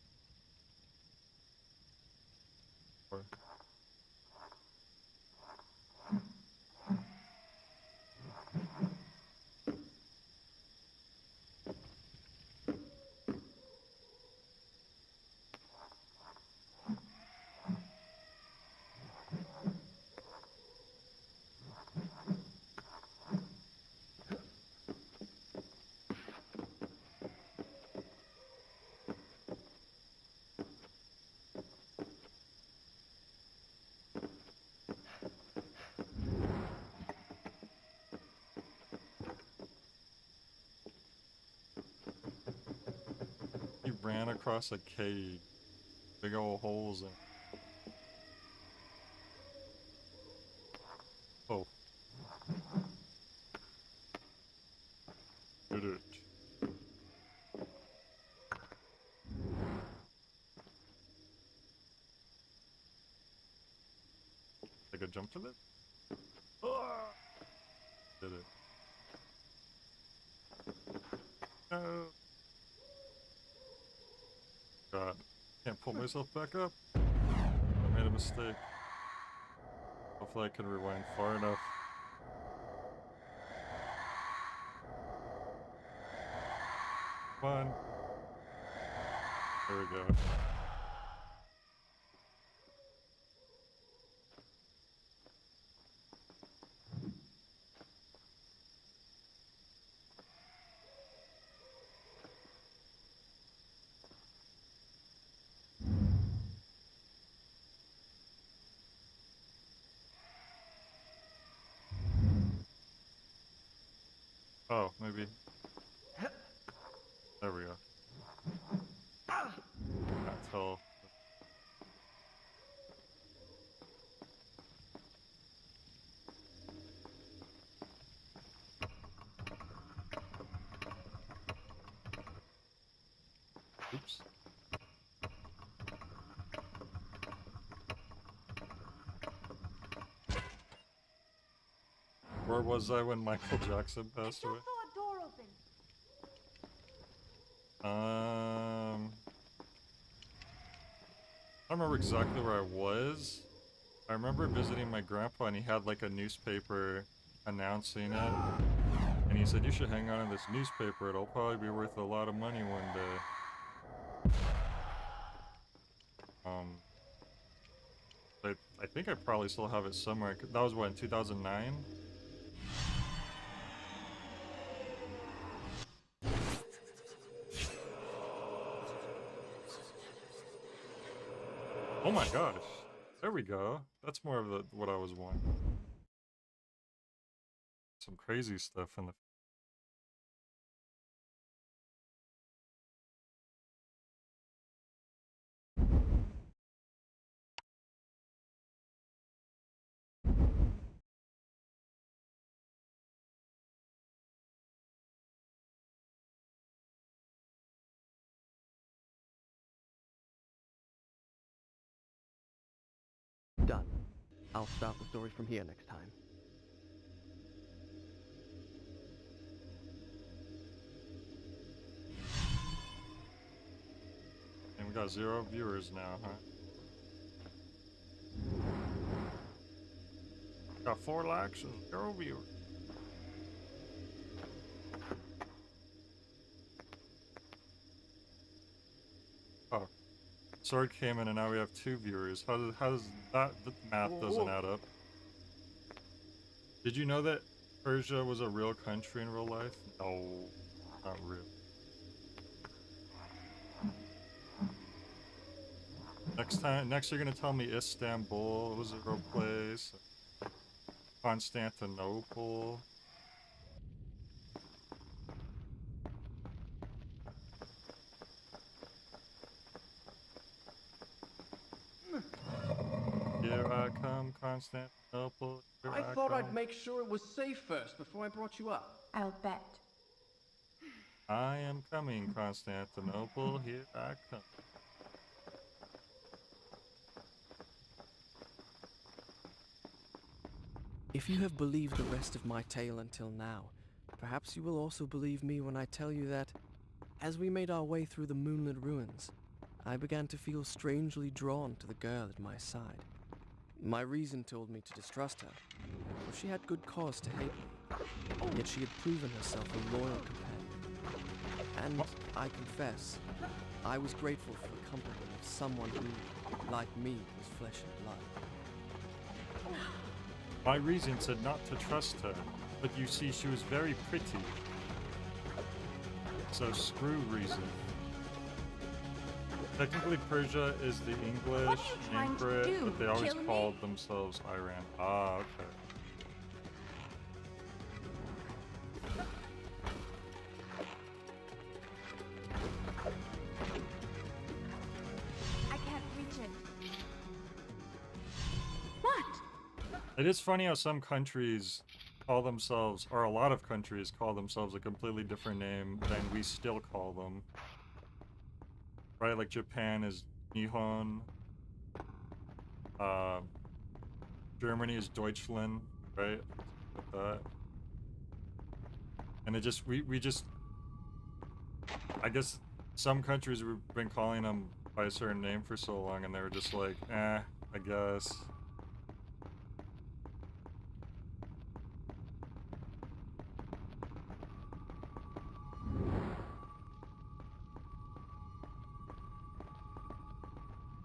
4. He ran across a cage. Big old holes in it. Oh. Did it. Take a jump to it? Ah! Did it. No. God. Can't pull myself back up. I made a mistake. Hopefully I can rewind far enough. Come on. There we go. Oh, maybe. There we go. Can't tell. Oops. Where was I when Michael Jackson I Oh, just passed away? saw a door open. I don't remember exactly where I was. I remember visiting my grandpa and he had like a newspaper announcing it. And he said, you should hang on to this newspaper, it'll probably be worth a lot of money one day. I think I probably still have it somewhere. That was what, in 2009? Oh my gosh. There we go. That's more of what I was wanting. Some crazy stuff in the... Done. I'll start the story from here next time. And we got 0 viewers now, huh? Got 4 likes and 0 viewers. Sword came in and now we have 2 viewers. How does that, the math doesn't add up. Did you know that Persia was a real country in real life? No, not real. Next you're gonna tell me Istanbul was a real place. Constantinople. Here I come, Constantinople. Here I thought I'd come. make sure it was safe first before I brought you up. I'll bet. I am coming, Constantinople. Here I come. If you have believed the rest of my tale until now, perhaps you will also believe me when I tell you that, as we made our way through the moonlit ruins, I began to feel strangely drawn to the girl at my side. My reason told me to distrust her, for she had good cause to hate me, yet she had proven herself a loyal companion. And I confess, I was grateful for the company of someone who, like me, was flesh and blood. My reason said not to trust her, but you see she was very pretty. So screw reason. Technically Persia is the English trying name to for it, do? but they always Kill me? called themselves Iran. Ah, okay. I can't reach it. What? It is funny how some countries call themselves, or a lot of countries call themselves a completely different name than we still call them. Right, like Japan is Nihon. Germany is Deutschland, right? Like that. And it just, we just, I guess some countries we've been calling them by a certain name for so long and they were just like, I guess.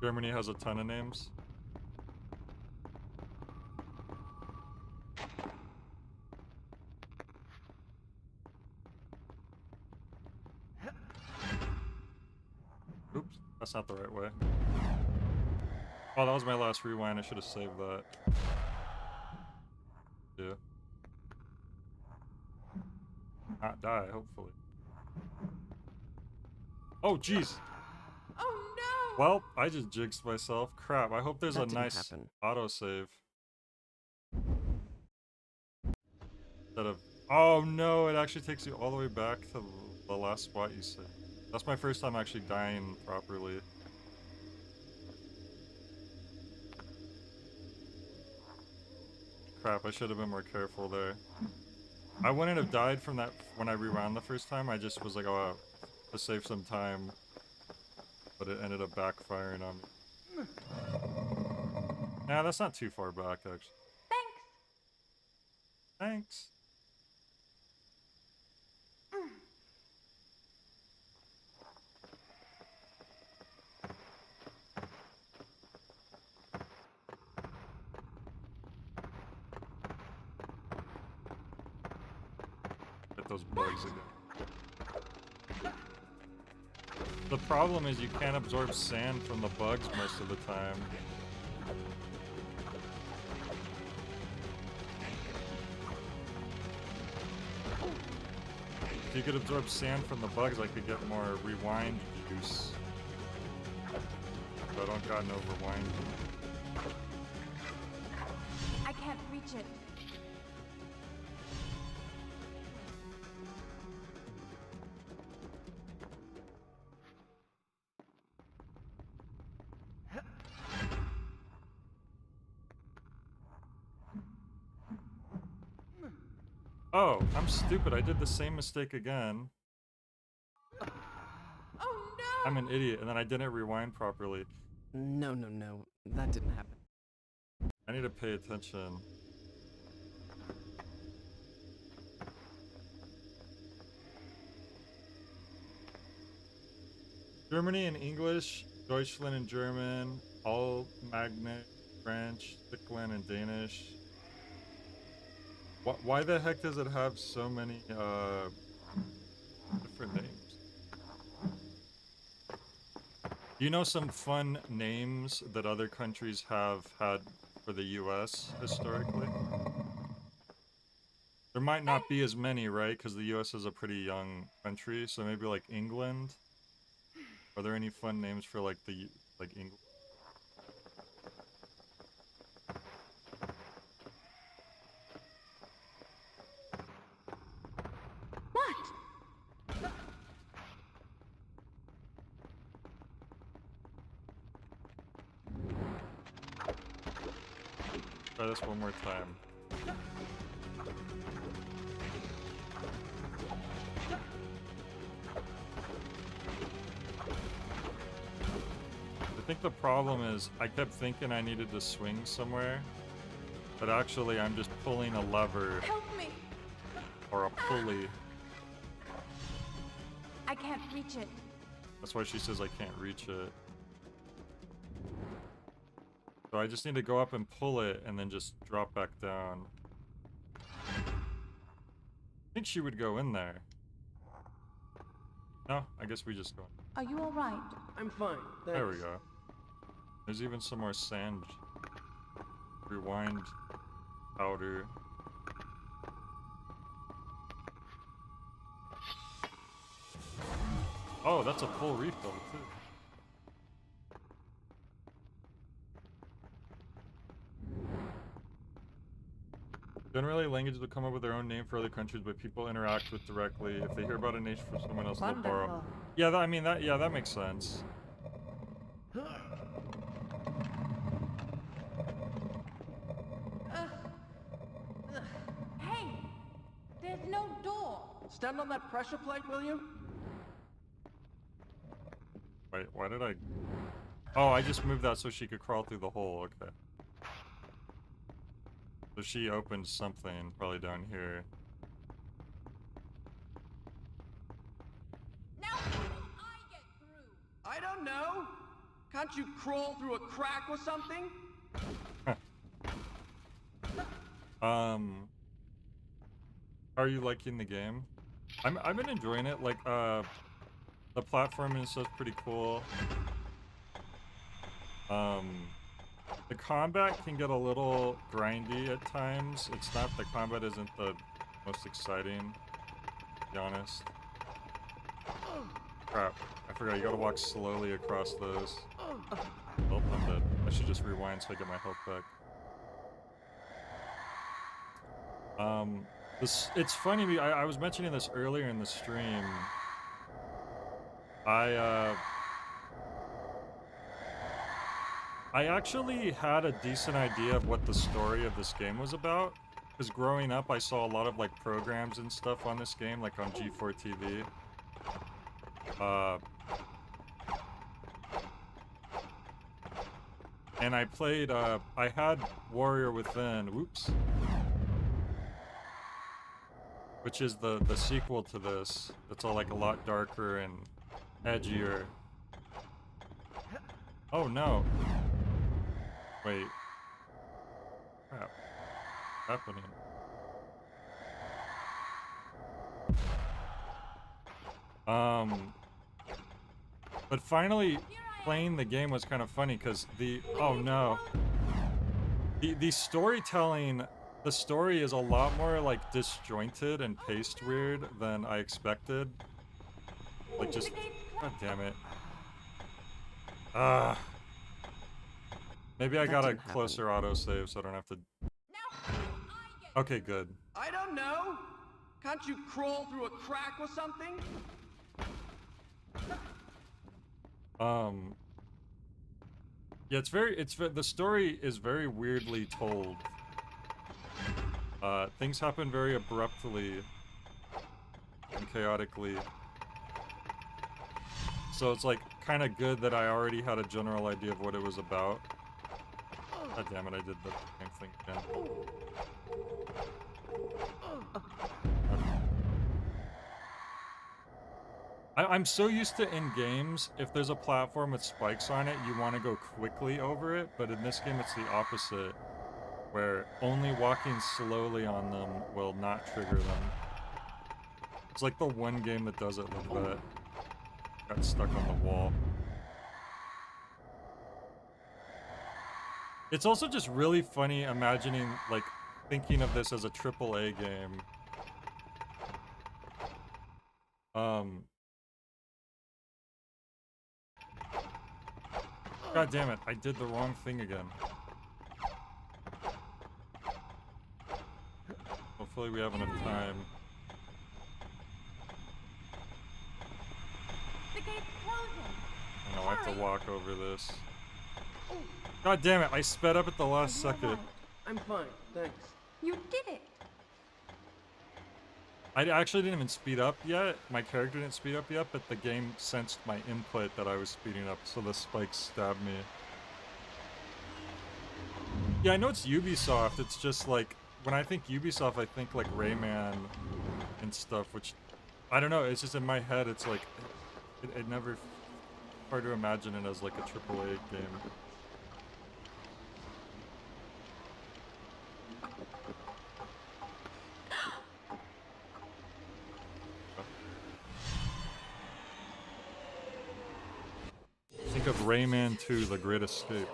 Germany has a ton of names. Oops, that's not the right way. Oh, that was my last rewind. I should have saved that. Yeah. Not die, hopefully. Oh, jeez. Oh no! Well, I just jinxed myself. Crap, I hope there's That a didn't nice happen. autosave. Instead of... Oh no, it actually takes you all the way back to the last spot you said. That's my first time actually dying properly. Crap, I should have been more careful there. I wouldn't have died from that when I rewound the first time. I just was like, oh, to save some time. But it ended up backfiring on me. Nah, that's not too far back, actually. Thanks. Thanks. Get those bugs again. The problem is you can't absorb sand from the bugs most of the time. If you could absorb sand from the bugs, I could get more rewind juice. But I don't got no rewind. I can't reach it. Oh, I'm stupid. I did the same mistake again. Oh no! I'm an idiot, and then I didn't rewind properly. No, that didn't happen. I need to pay attention. Germany in English Deutschland in German, Allmagne French, Stickland in Danish. Why the heck does it have so many different names? Do you know some fun names that other countries have had for the US historically? There might not be as many, right? Because the US is a pretty young country, so maybe like England. Are there any fun names for like England? What? Try this one more time. I think the problem is I kept thinking I needed to swing somewhere, but actually I'm just pulling a lever Help me! or a pulley. I can't reach it. That's why she says I can't reach it. So I just need to go up and pull it and then just drop back down. I think she would go in there. No, I guess we just go in. Are you alright? I'm fine. Thanks. There we go. There's even some more sand. Rewind powder. Oh, that's a full refill too. Generally, languages will come up with their own name for other countries, but people interact with directly. If they hear about a nation from someone else, they'll borrow. Wonderful. Yeah, I mean that. Yeah, that makes sense. Hey! There's no door! Stand on that pressure plate, will you? Wait, why did I? Oh, I just moved that so she could crawl through the hole. Okay. So she opened something probably down here. Now how will I get through? I don't know. Can't you crawl through a crack or something? How are you liking the game? I've been enjoying it. Like the platforming and stuff's pretty cool. The combat can get a little grindy at times. It's not, the combat isn't the most exciting, to be honest. Crap, I forgot, you gotta walk slowly across those. Oh, I'm dead. I should just rewind so I get my health back. It's funny, I was mentioning this earlier in the stream. I actually had a decent idea of what the story of this game was about, because growing up I saw a lot of like programs and stuff on this game, like on G4 TV. And I played, I had Warrior Within, whoops, which is the sequel to this. It's all like a lot darker and edgier. Oh no. Wait. Crap. What's happening? But finally playing the game was kind of funny because oh no. The storytelling, the story is a lot more like disjointed and paced weird than I expected. Like just, god damn it. Maybe I got a closer autosave so I don't have to. Okay, good. I don't know. Can't you crawl through a crack or something? Yeah, the story is very weirdly told. Things happen very abruptly and chaotically. So it's like kind of good that I already had a general idea of what it was about. God damn it, I did the same thing again. Okay. I'm so used to in games, if there's a platform with spikes on it, you want to go quickly over it, but in this game it's the opposite, where only walking slowly on them will not trigger them. It's like the one game that does it like that. Got stuck on the wall. It's also just really funny imagining, like, thinking of this as a AAA game. God damn it, I did the wrong thing again. Hopefully we have enough time. The gate's closing. I know, I have to walk over this. God damn it, I sped up at the last second. I'm fine, thanks. You did it. I actually didn't even speed up yet. My character didn't speed up yet, but the game sensed my input that I was speeding up, so the spikes stabbed me. Yeah, I know it's Ubisoft. It's just like, when I think Ubisoft, I think like Rayman and stuff, which, I don't know, it's just in my head, it's like, it never, hard to imagine it as like a AAA game. Think of Rayman 2, The Great Escape.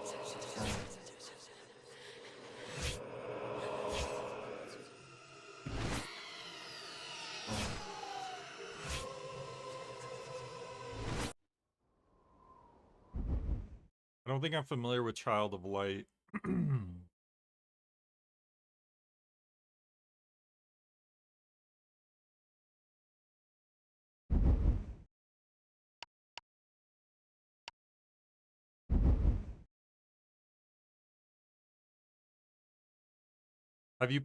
I don't think I'm familiar with Child of Light.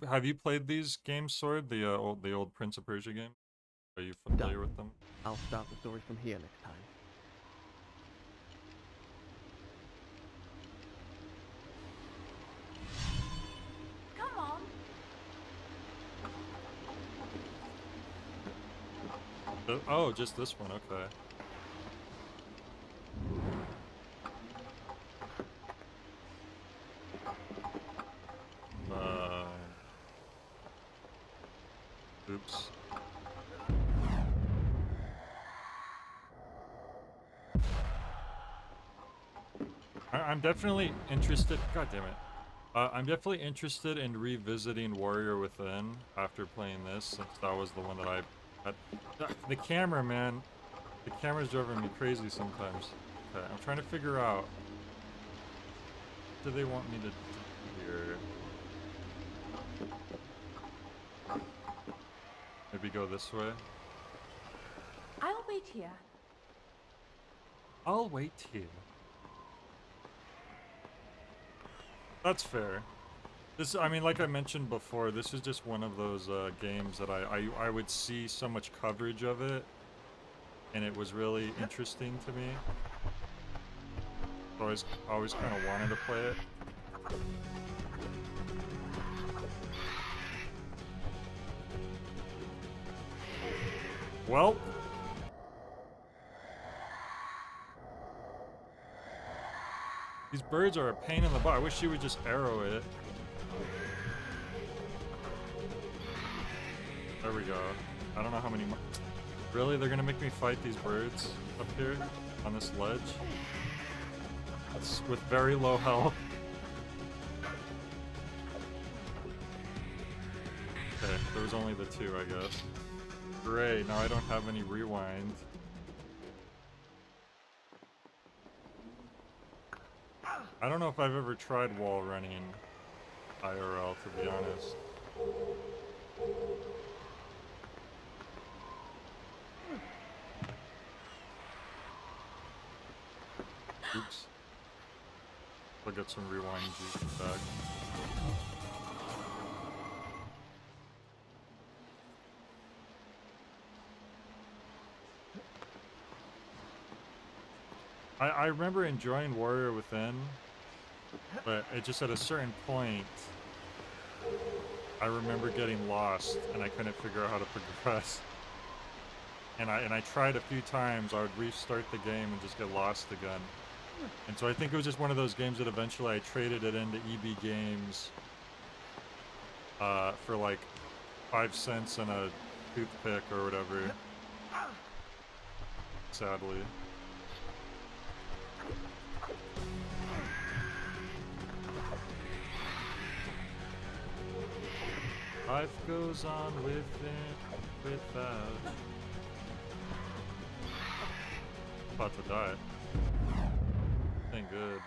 Have you played these games, Sword? The old Prince of Persia game? Are you familiar with them? I'll start the story from here next time. Come on. Oh, just this one, okay. Oops. I'm definitely interested. God damn it. I'm definitely interested in revisiting Warrior Within after playing this, since that was the one that I had. The camera, man. The camera's driving me crazy sometimes. Okay, I'm trying to figure out. What do they want me to do here? Maybe go this way? I'll wait here. I'll wait here. That's fair. This, I mean, like I mentioned before, this is just one of those games that I would see so much coverage of it, and it was really interesting to me. Always kind of wanted to play it. Well. These birds are a pain in the butt. I wish you would just arrow it. There we go. I don't know how many more. Really? They're gonna make me fight these birds up here on this ledge? It's with very low health. Okay, there was only the two, I guess. Great, now I don't have any rewind. I don't know if I've ever tried wall running IRL, to be honest. Oops. I'll get some rewind juice back. I remember enjoying Warrior Within, but it just at a certain point, I remember getting lost and I couldn't figure out how to progress. and I tried a few times. I would restart the game and just get lost again. And so I think it was just one of those games that eventually I traded it into EB Games for like 5 cents and a toothpick or whatever. Sadly. Life goes on with it, without. About to die. Ain't good.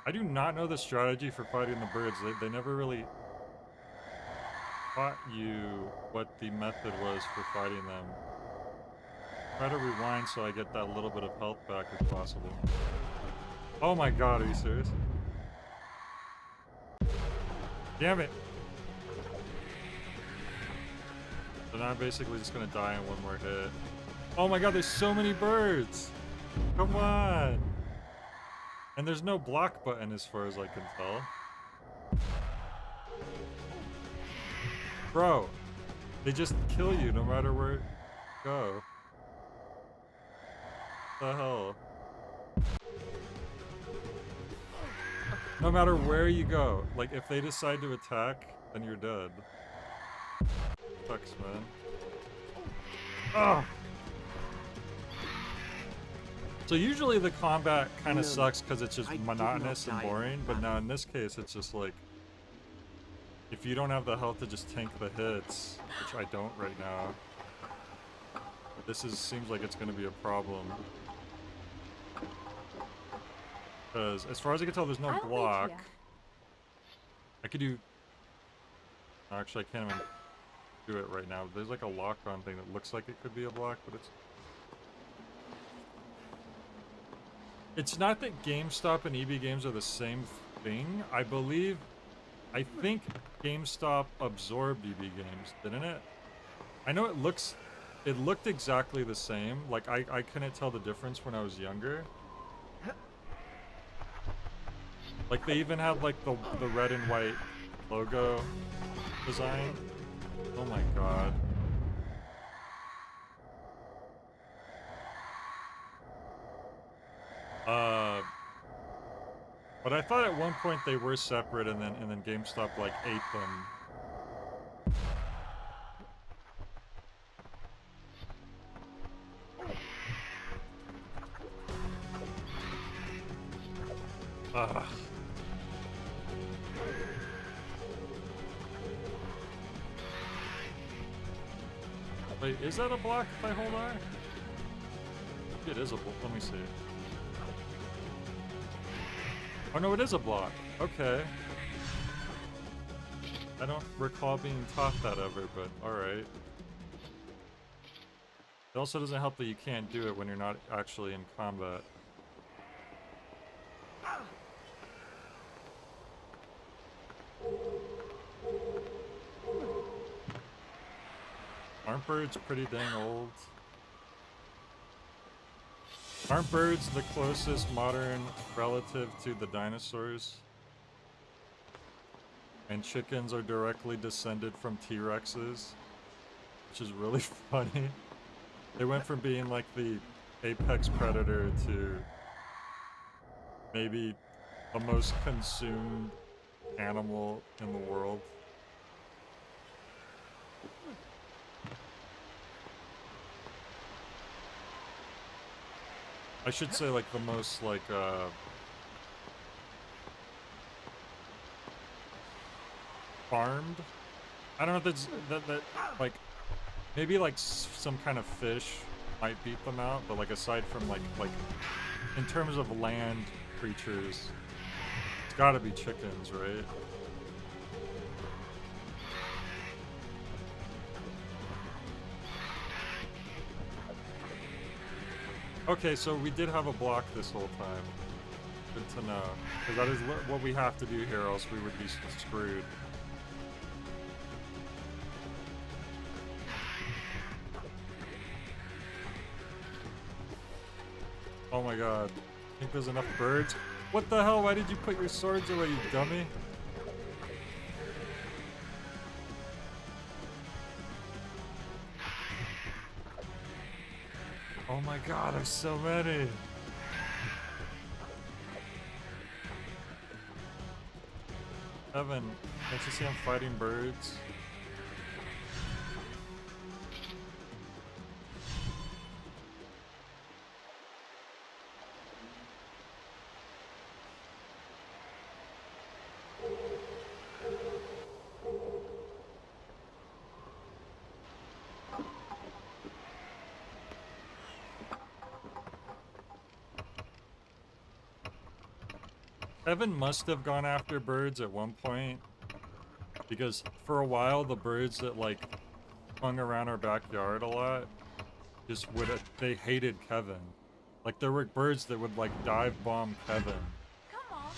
I do not know the strategy for fighting the birds. They never really taught you what the method was for fighting them. Try to rewind so I get that little bit of health back if possible. Oh my god, are you serious? Damn it! So now I'm basically just gonna die in one more hit. Oh my god, there's so many birds! Come on! And there's no block button as far as I can tell. Bro, they just kill you no matter where you go. What the hell? No matter where you go, like if they decide to attack, then you're dead. Sucks, man. Ugh. So usually the combat kind of sucks because it's just monotonous and boring, but now in this case it's just like, if you don't have the health to just tank the hits, which I don't right now, seems like it's going to be a problem. Because as far as I can tell, there's no block. I could do... Actually, I can't even do it right now. There's like a lock-on thing that looks like it could be a block, but it's not that GameStop and EB Games are the same thing. I think GameStop absorbed EB Games, didn't it? I know it looked exactly the same. Like, I couldn't tell the difference when I was younger. Like, they even had, like, the red and white logo design. Oh my god. But I thought at one point they were separate and then GameStop, like, ate them. Ugh. Wait, is that a block if I hold R? It is a block. Let me see. Oh no, it is a block. Okay. I don't recall being taught that ever, but alright. It also doesn't help that you can't do it when you're not actually in combat. Aren't birds pretty dang old? Aren't birds the closest modern relative to the dinosaurs? And chickens are directly descended from T-Rexes, which is really funny. They went from being like the apex predator to maybe the most consumed animal in the world. I should say like the most like farmed. I don't know if that's that like maybe like some kind of fish might beat them out, but like aside from like in terms of land creatures, it's got to be chickens, right? Okay, so we did have a block this whole time. Good to know. Because that is what we have to do here, else we would be screwed. Oh my god. Think there's enough birds? What the hell? Why did you put your swords away, you dummy? Oh my god, there's so many. Evan, can't you see I'm fighting birds? Evan must have gone after birds at one point, because for a while the birds that like hung around our backyard a lot just would they hated Kevin. Like there were birds that would like dive bomb Kevin. Come on.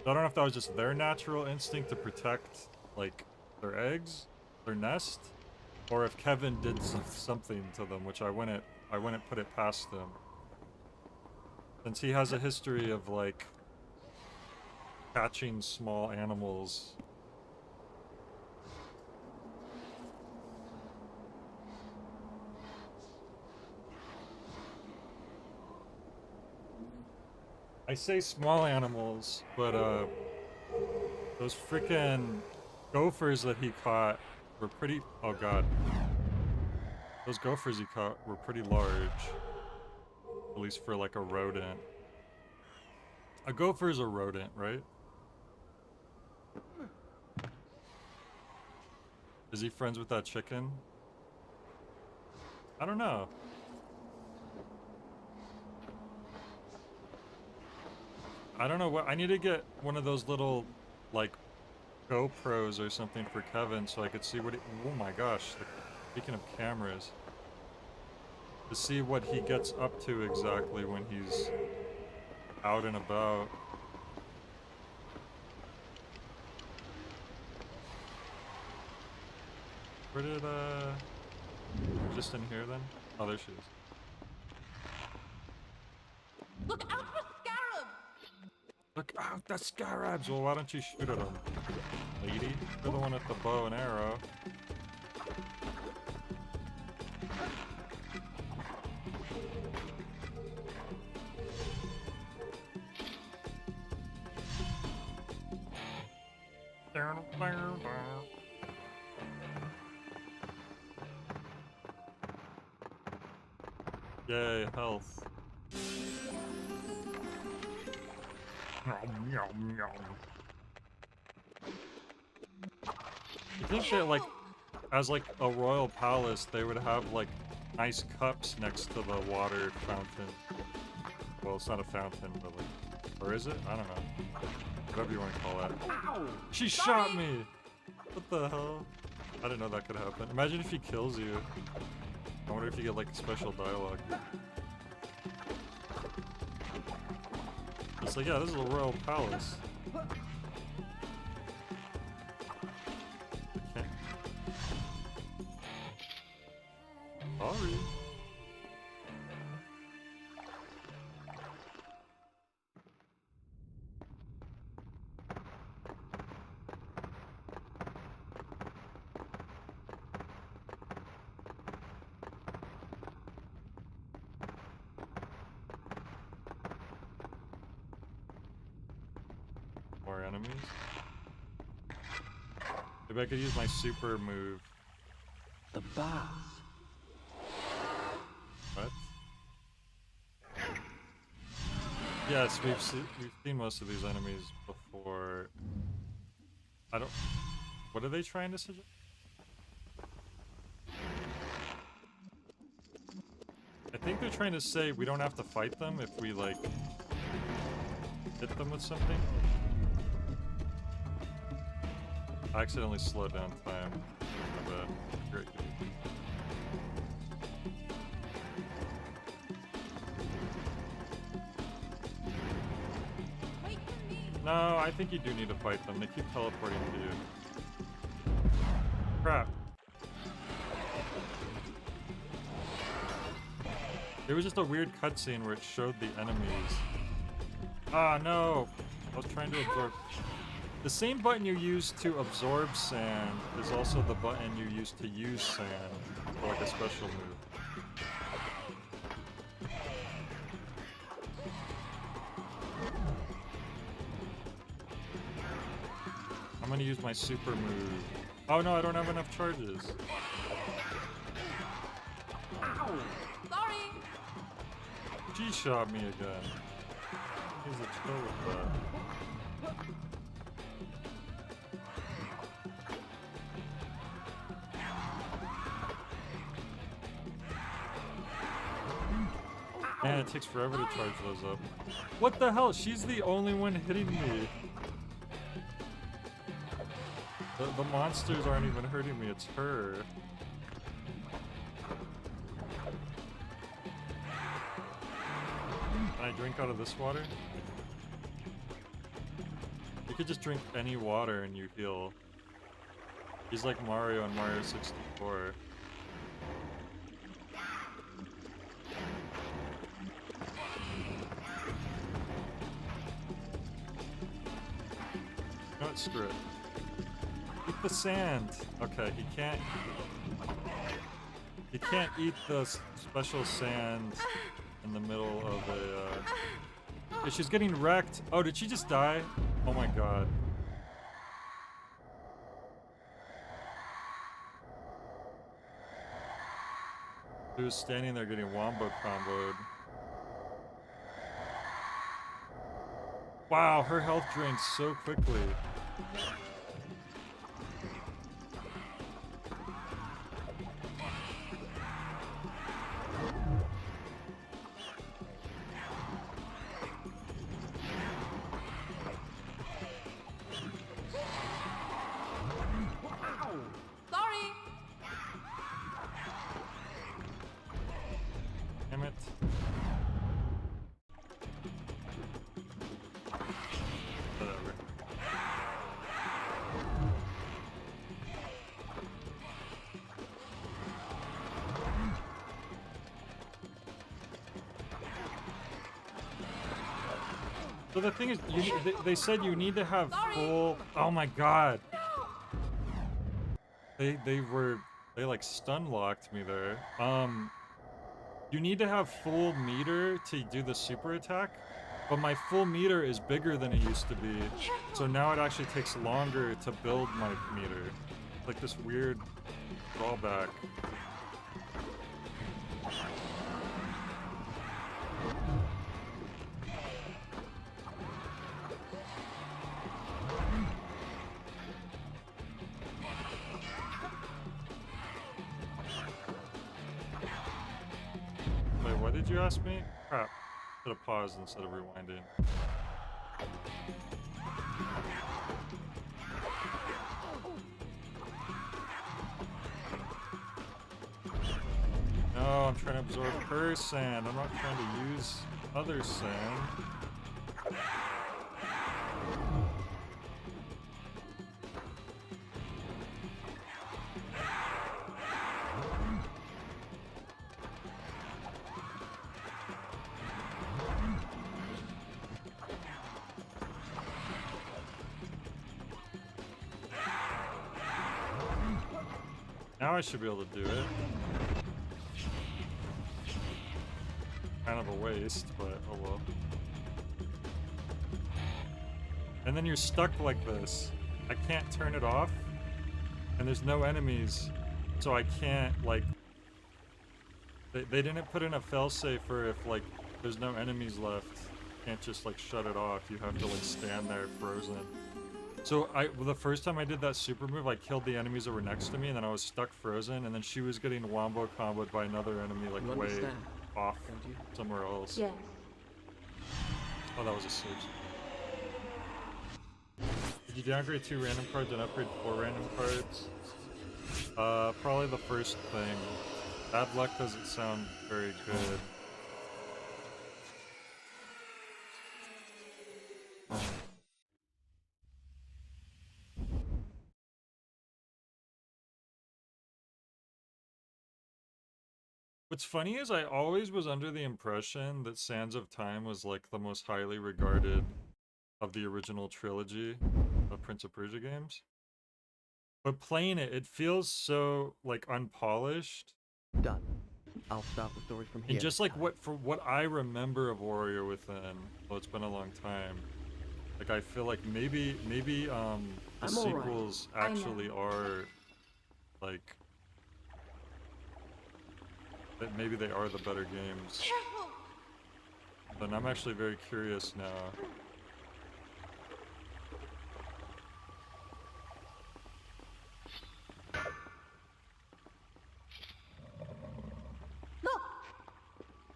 So I don't know if that was just their natural instinct to protect like their eggs, their nest, or if Kevin did something to them, which I wouldn't put it past them. Since he has a history of like catching small animals. I say small animals, but those freaking gophers that he caught were pretty, oh god. Those gophers he caught were pretty large. At least for like a rodent. A gopher is a rodent, right? Is he friends with that chicken? I don't know. I don't know what, I need to get one of those little, like, GoPros or something for Kevin so I could see what he, oh my gosh, like, speaking of cameras. To see what he gets up to exactly when he's out and about. Where did, just in here then? Oh, there she is. Look out for scarabs! Look out, the scarabs! Well, why don't you shoot at them, lady? You're the one with the bow and arrow. Yay, health. You think that, like, as, like, a royal palace, they would have, like, nice cups next to the water fountain. Well, it's not a fountain, but, like, or is it? I don't know. Whatever you want to call it. Ow! She shot me! What the hell? I didn't know that could happen. Imagine if he kills you. I wonder if you get, like, special dialogue. It's like, yeah, this is a royal palace. I can't. Sorry. More enemies. Maybe I could use my super move. The bath. What? Yes, we've seen most of these enemies before. I don't. What are they trying to suggest? I think they're trying to say we don't have to fight them if we like hit them with something. I accidentally slowed down time. My bad. Great. Wait for me! No, I think you do need to fight them. They keep teleporting to you. Crap. There was just a weird cutscene where it showed the enemies. Ah, no! I was trying to absorb. The same button you use to absorb sand is also the button you use to use sand for like a special move. gonna use my super move. Oh no, I don't have enough charges. Ow! Sorry. She shot me again. He's a chill with that. Man, it takes forever to charge those up. What the hell? She's the only one hitting me. The monsters aren't even hurting me, it's her. Can I drink out of this water? You could just drink any water and you heal. He's like Mario in Mario 64. No, screw it. Eat the sand. Okay, he can't. He can't eat the special sand in the middle of a. Yeah, she's getting wrecked. Oh, did she just die? Oh my god. She was standing there getting wombo comboed. Wow, her health drained so quickly. Sorry. Damn it. Whatever. So the thing is, they said you need to have full. Oh my god. They like stun locked me there. You need to have full meter to do the super attack, but my full meter is bigger than it used to be, so now it actually takes longer to build my meter. Like this weird drawback. Wait, what did you ask me? Crap. Should have paused instead of rewinding. No, I'm trying to absorb her sand. I'm not trying to use other sand. Now I should be able to do it. Kind of a waste, but oh well. And then you're stuck like this. I can't turn it off, and there's no enemies, so I can't, like... They didn't put in a failsafe for if, like, there's no enemies left. You can't just, like, shut it off. You have to, like, stand there frozen. So the first time I did that super move, I killed the enemies that were next to me, and then I was stuck frozen, and then she was getting wombo comboed by another enemy, like, You way understand, off don't you? somewhere else. Yes. Oh, that was a switch. Did you downgrade 2 random cards and upgrade 4 random cards? Probably the first thing. Bad luck doesn't sound very good. What's funny is I always was under the impression that Sands of Time was like the most highly regarded of the original trilogy of Prince of Persia games. But playing it, it feels so like unpolished. Done. I'll start the story from here. And just this like time. for what I remember of Warrior Within, well, it's been a long time. Like I feel like maybe the I'm all right. sequels I know. actually are like that maybe they are the better games. Careful! And I'm actually very curious now. Look!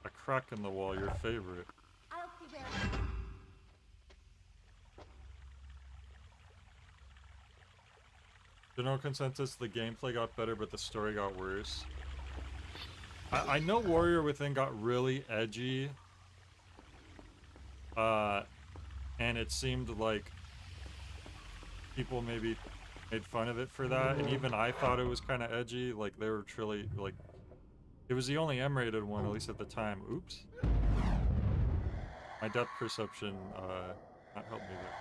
A crack in the wall, your favorite. I'll see where it is. General consensus, the gameplay got better, but the story got worse. I know Warrior Within got really edgy. And it seemed like people maybe made fun of it for that, and even I thought it was kind of edgy. Like, they were truly, like, it was the only M-rated one, at least at the time. Oops. My depth perception, not helped me there.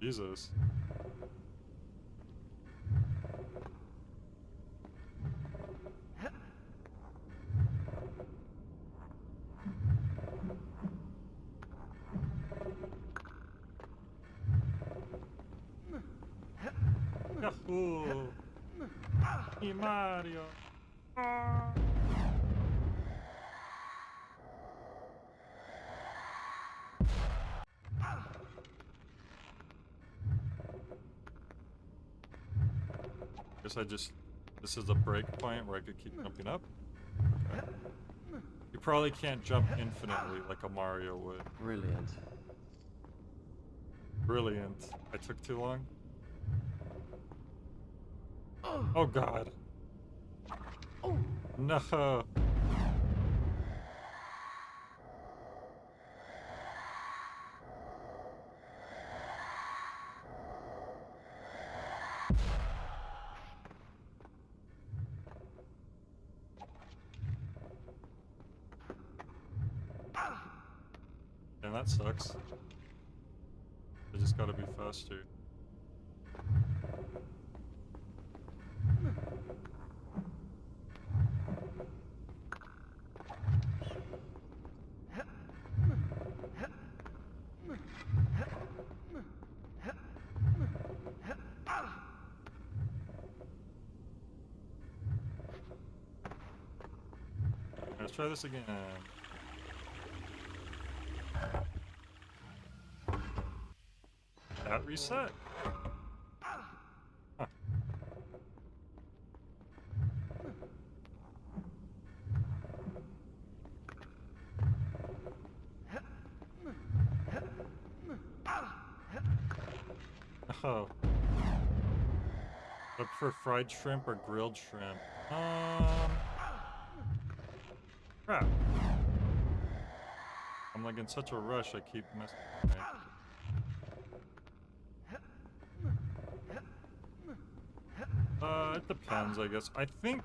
Jesus. Yahoo! Hey, Mario! Guess this is a break point where I could keep jumping up. Okay. You probably can't jump infinitely like a Mario would. Brilliant. Brilliant. I took too long? Oh god. No. And that sucks. I just gotta be faster. Let's try this again. That reset. Huh. Oh. Look for fried shrimp or grilled shrimp. Crap. I'm like in such a rush, I keep messing with it. It depends, I guess. I think...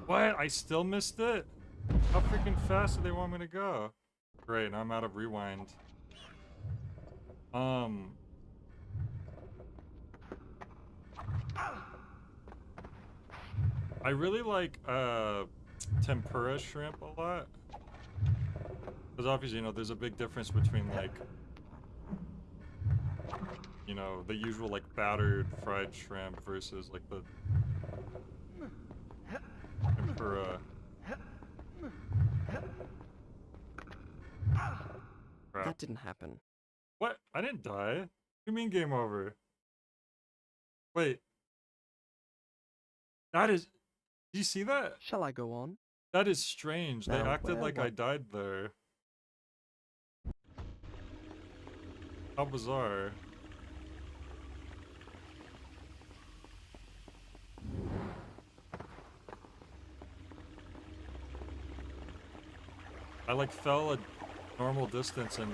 What? I still missed it? How freaking fast do they want me to go? Great, now I'm out of rewind. I really like, tempura shrimp a lot. Because obviously, you know, there's a big difference between, like... You know, the usual, like, battered fried shrimp versus, like, the... tempura. Crap. That didn't happen. What? I didn't die. What do you mean game over? Wait. That is... Do you see that? Shall I go on? That is strange. They Now, acted where like I was- died there. How bizarre. I like fell a normal distance and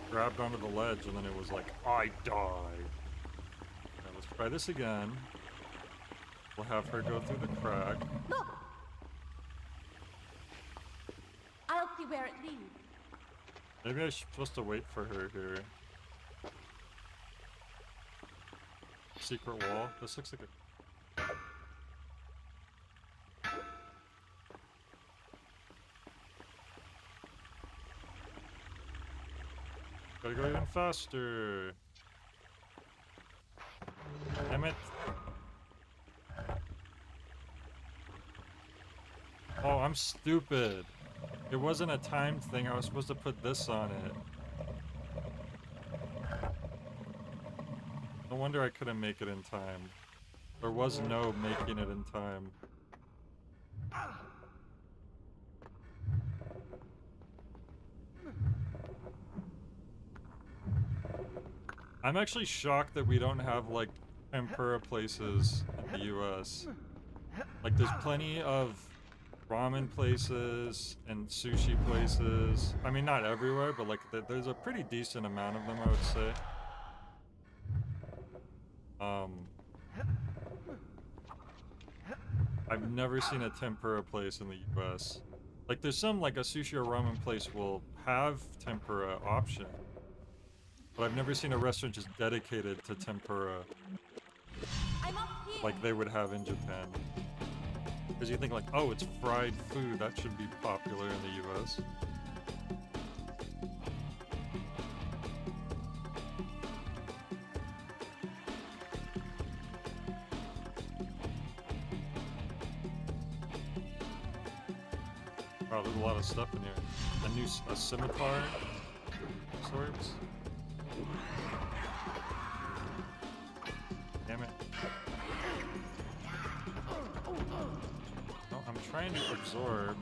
grabbed onto the ledge, and then it was like, I died. Now let's try this again. We'll have her go through the crack. Look! I'll see where it leads. Maybe I'm supposed to wait for her here. secret wall. This looks like a... Gotta go even faster. Damn it. Oh, I'm stupid. It wasn't a timed thing. I was supposed to put this on it. No wonder I couldn't make it in time. There was no making it in time. I'm actually shocked that we don't have, like, tempura places in the US. Like, there's plenty of ramen places and sushi places. I mean, not everywhere, but, like, there's a pretty decent amount of them, I would say. I've never seen a tempura place in the US. Like, there's some, like, a sushi or ramen place will have tempura option. But I've never seen a restaurant just dedicated to tempura. I'm up here. Like they would have in Japan. Because you think like, oh, it's fried food, that should be popular in the US. Wow, there's a lot of stuff in here. A scimitar of sorts. Damn it. No, I'm trying to absorb.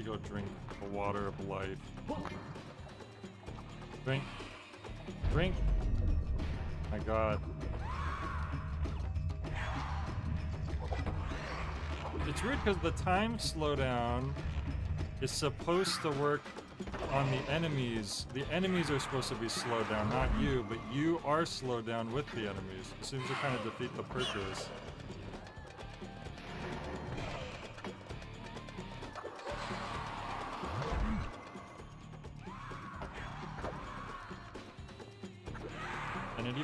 Go drink the water of life. Drink. Drink. My God. It's weird because the time slowdown is supposed to work on the enemies. The enemies are supposed to be slowed down, not you, but you are slowed down with the enemies. It seems to kind of defeat the purpose.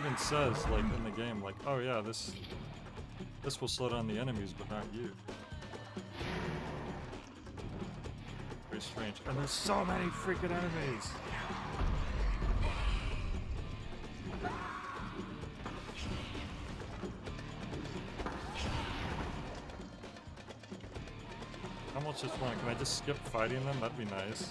It says like in the game like, oh yeah, this will slow down the enemies but not you. Very strange. And there's so many freaking enemies. I almost just want, can I just skip fighting them? That'd be nice.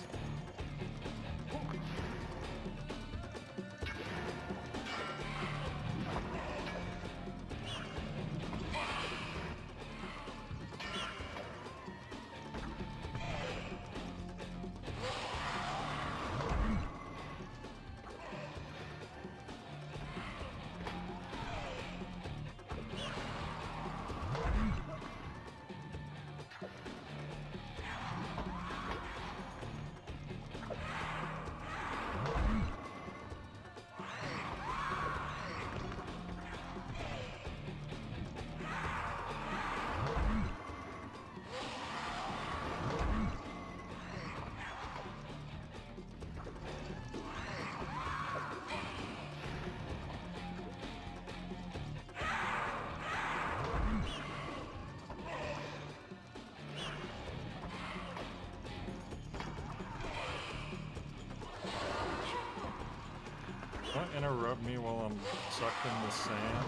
Don't interrupt me while I'm sucked in the sand.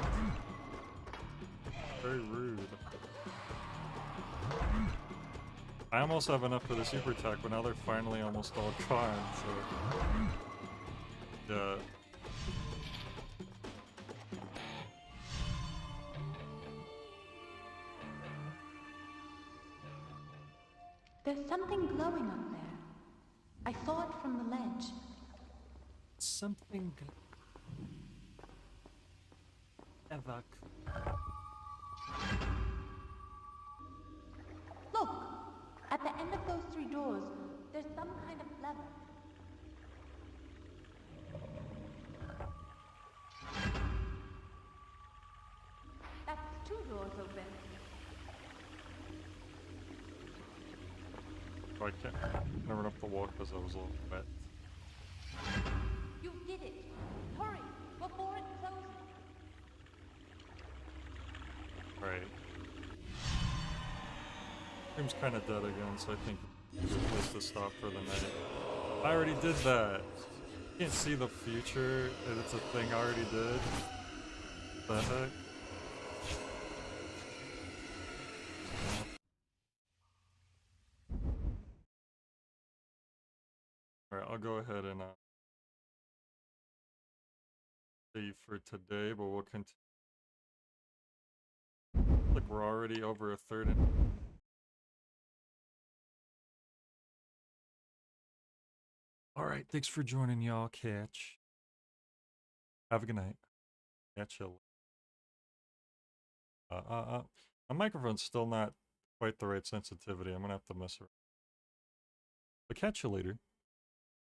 Very rude. I almost have enough for the super attack, but now they're finally almost all gone, so... Yeah. There's something glowing up there. I saw it from the ledge. Something... Evac. Look! At the end of those 3 doors, there's some kind of lever. That's 2 doors open. I can't never enough to walk because I was a little wet. You did it! Hurry! Before it closes! Right. Stream's kind of dead again, so I think it's a good place to stop for the night. I already did that! You can't see the future, and it's a thing I already did. The heck? Alright, I'll go ahead and save for today, but we'll continue. Like we're already over a third in. Alright, thanks for joining y'all. Catch. Have a good night. Catch you. My microphone's still not quite the right sensitivity. I'm gonna have to mess around. But catch you later.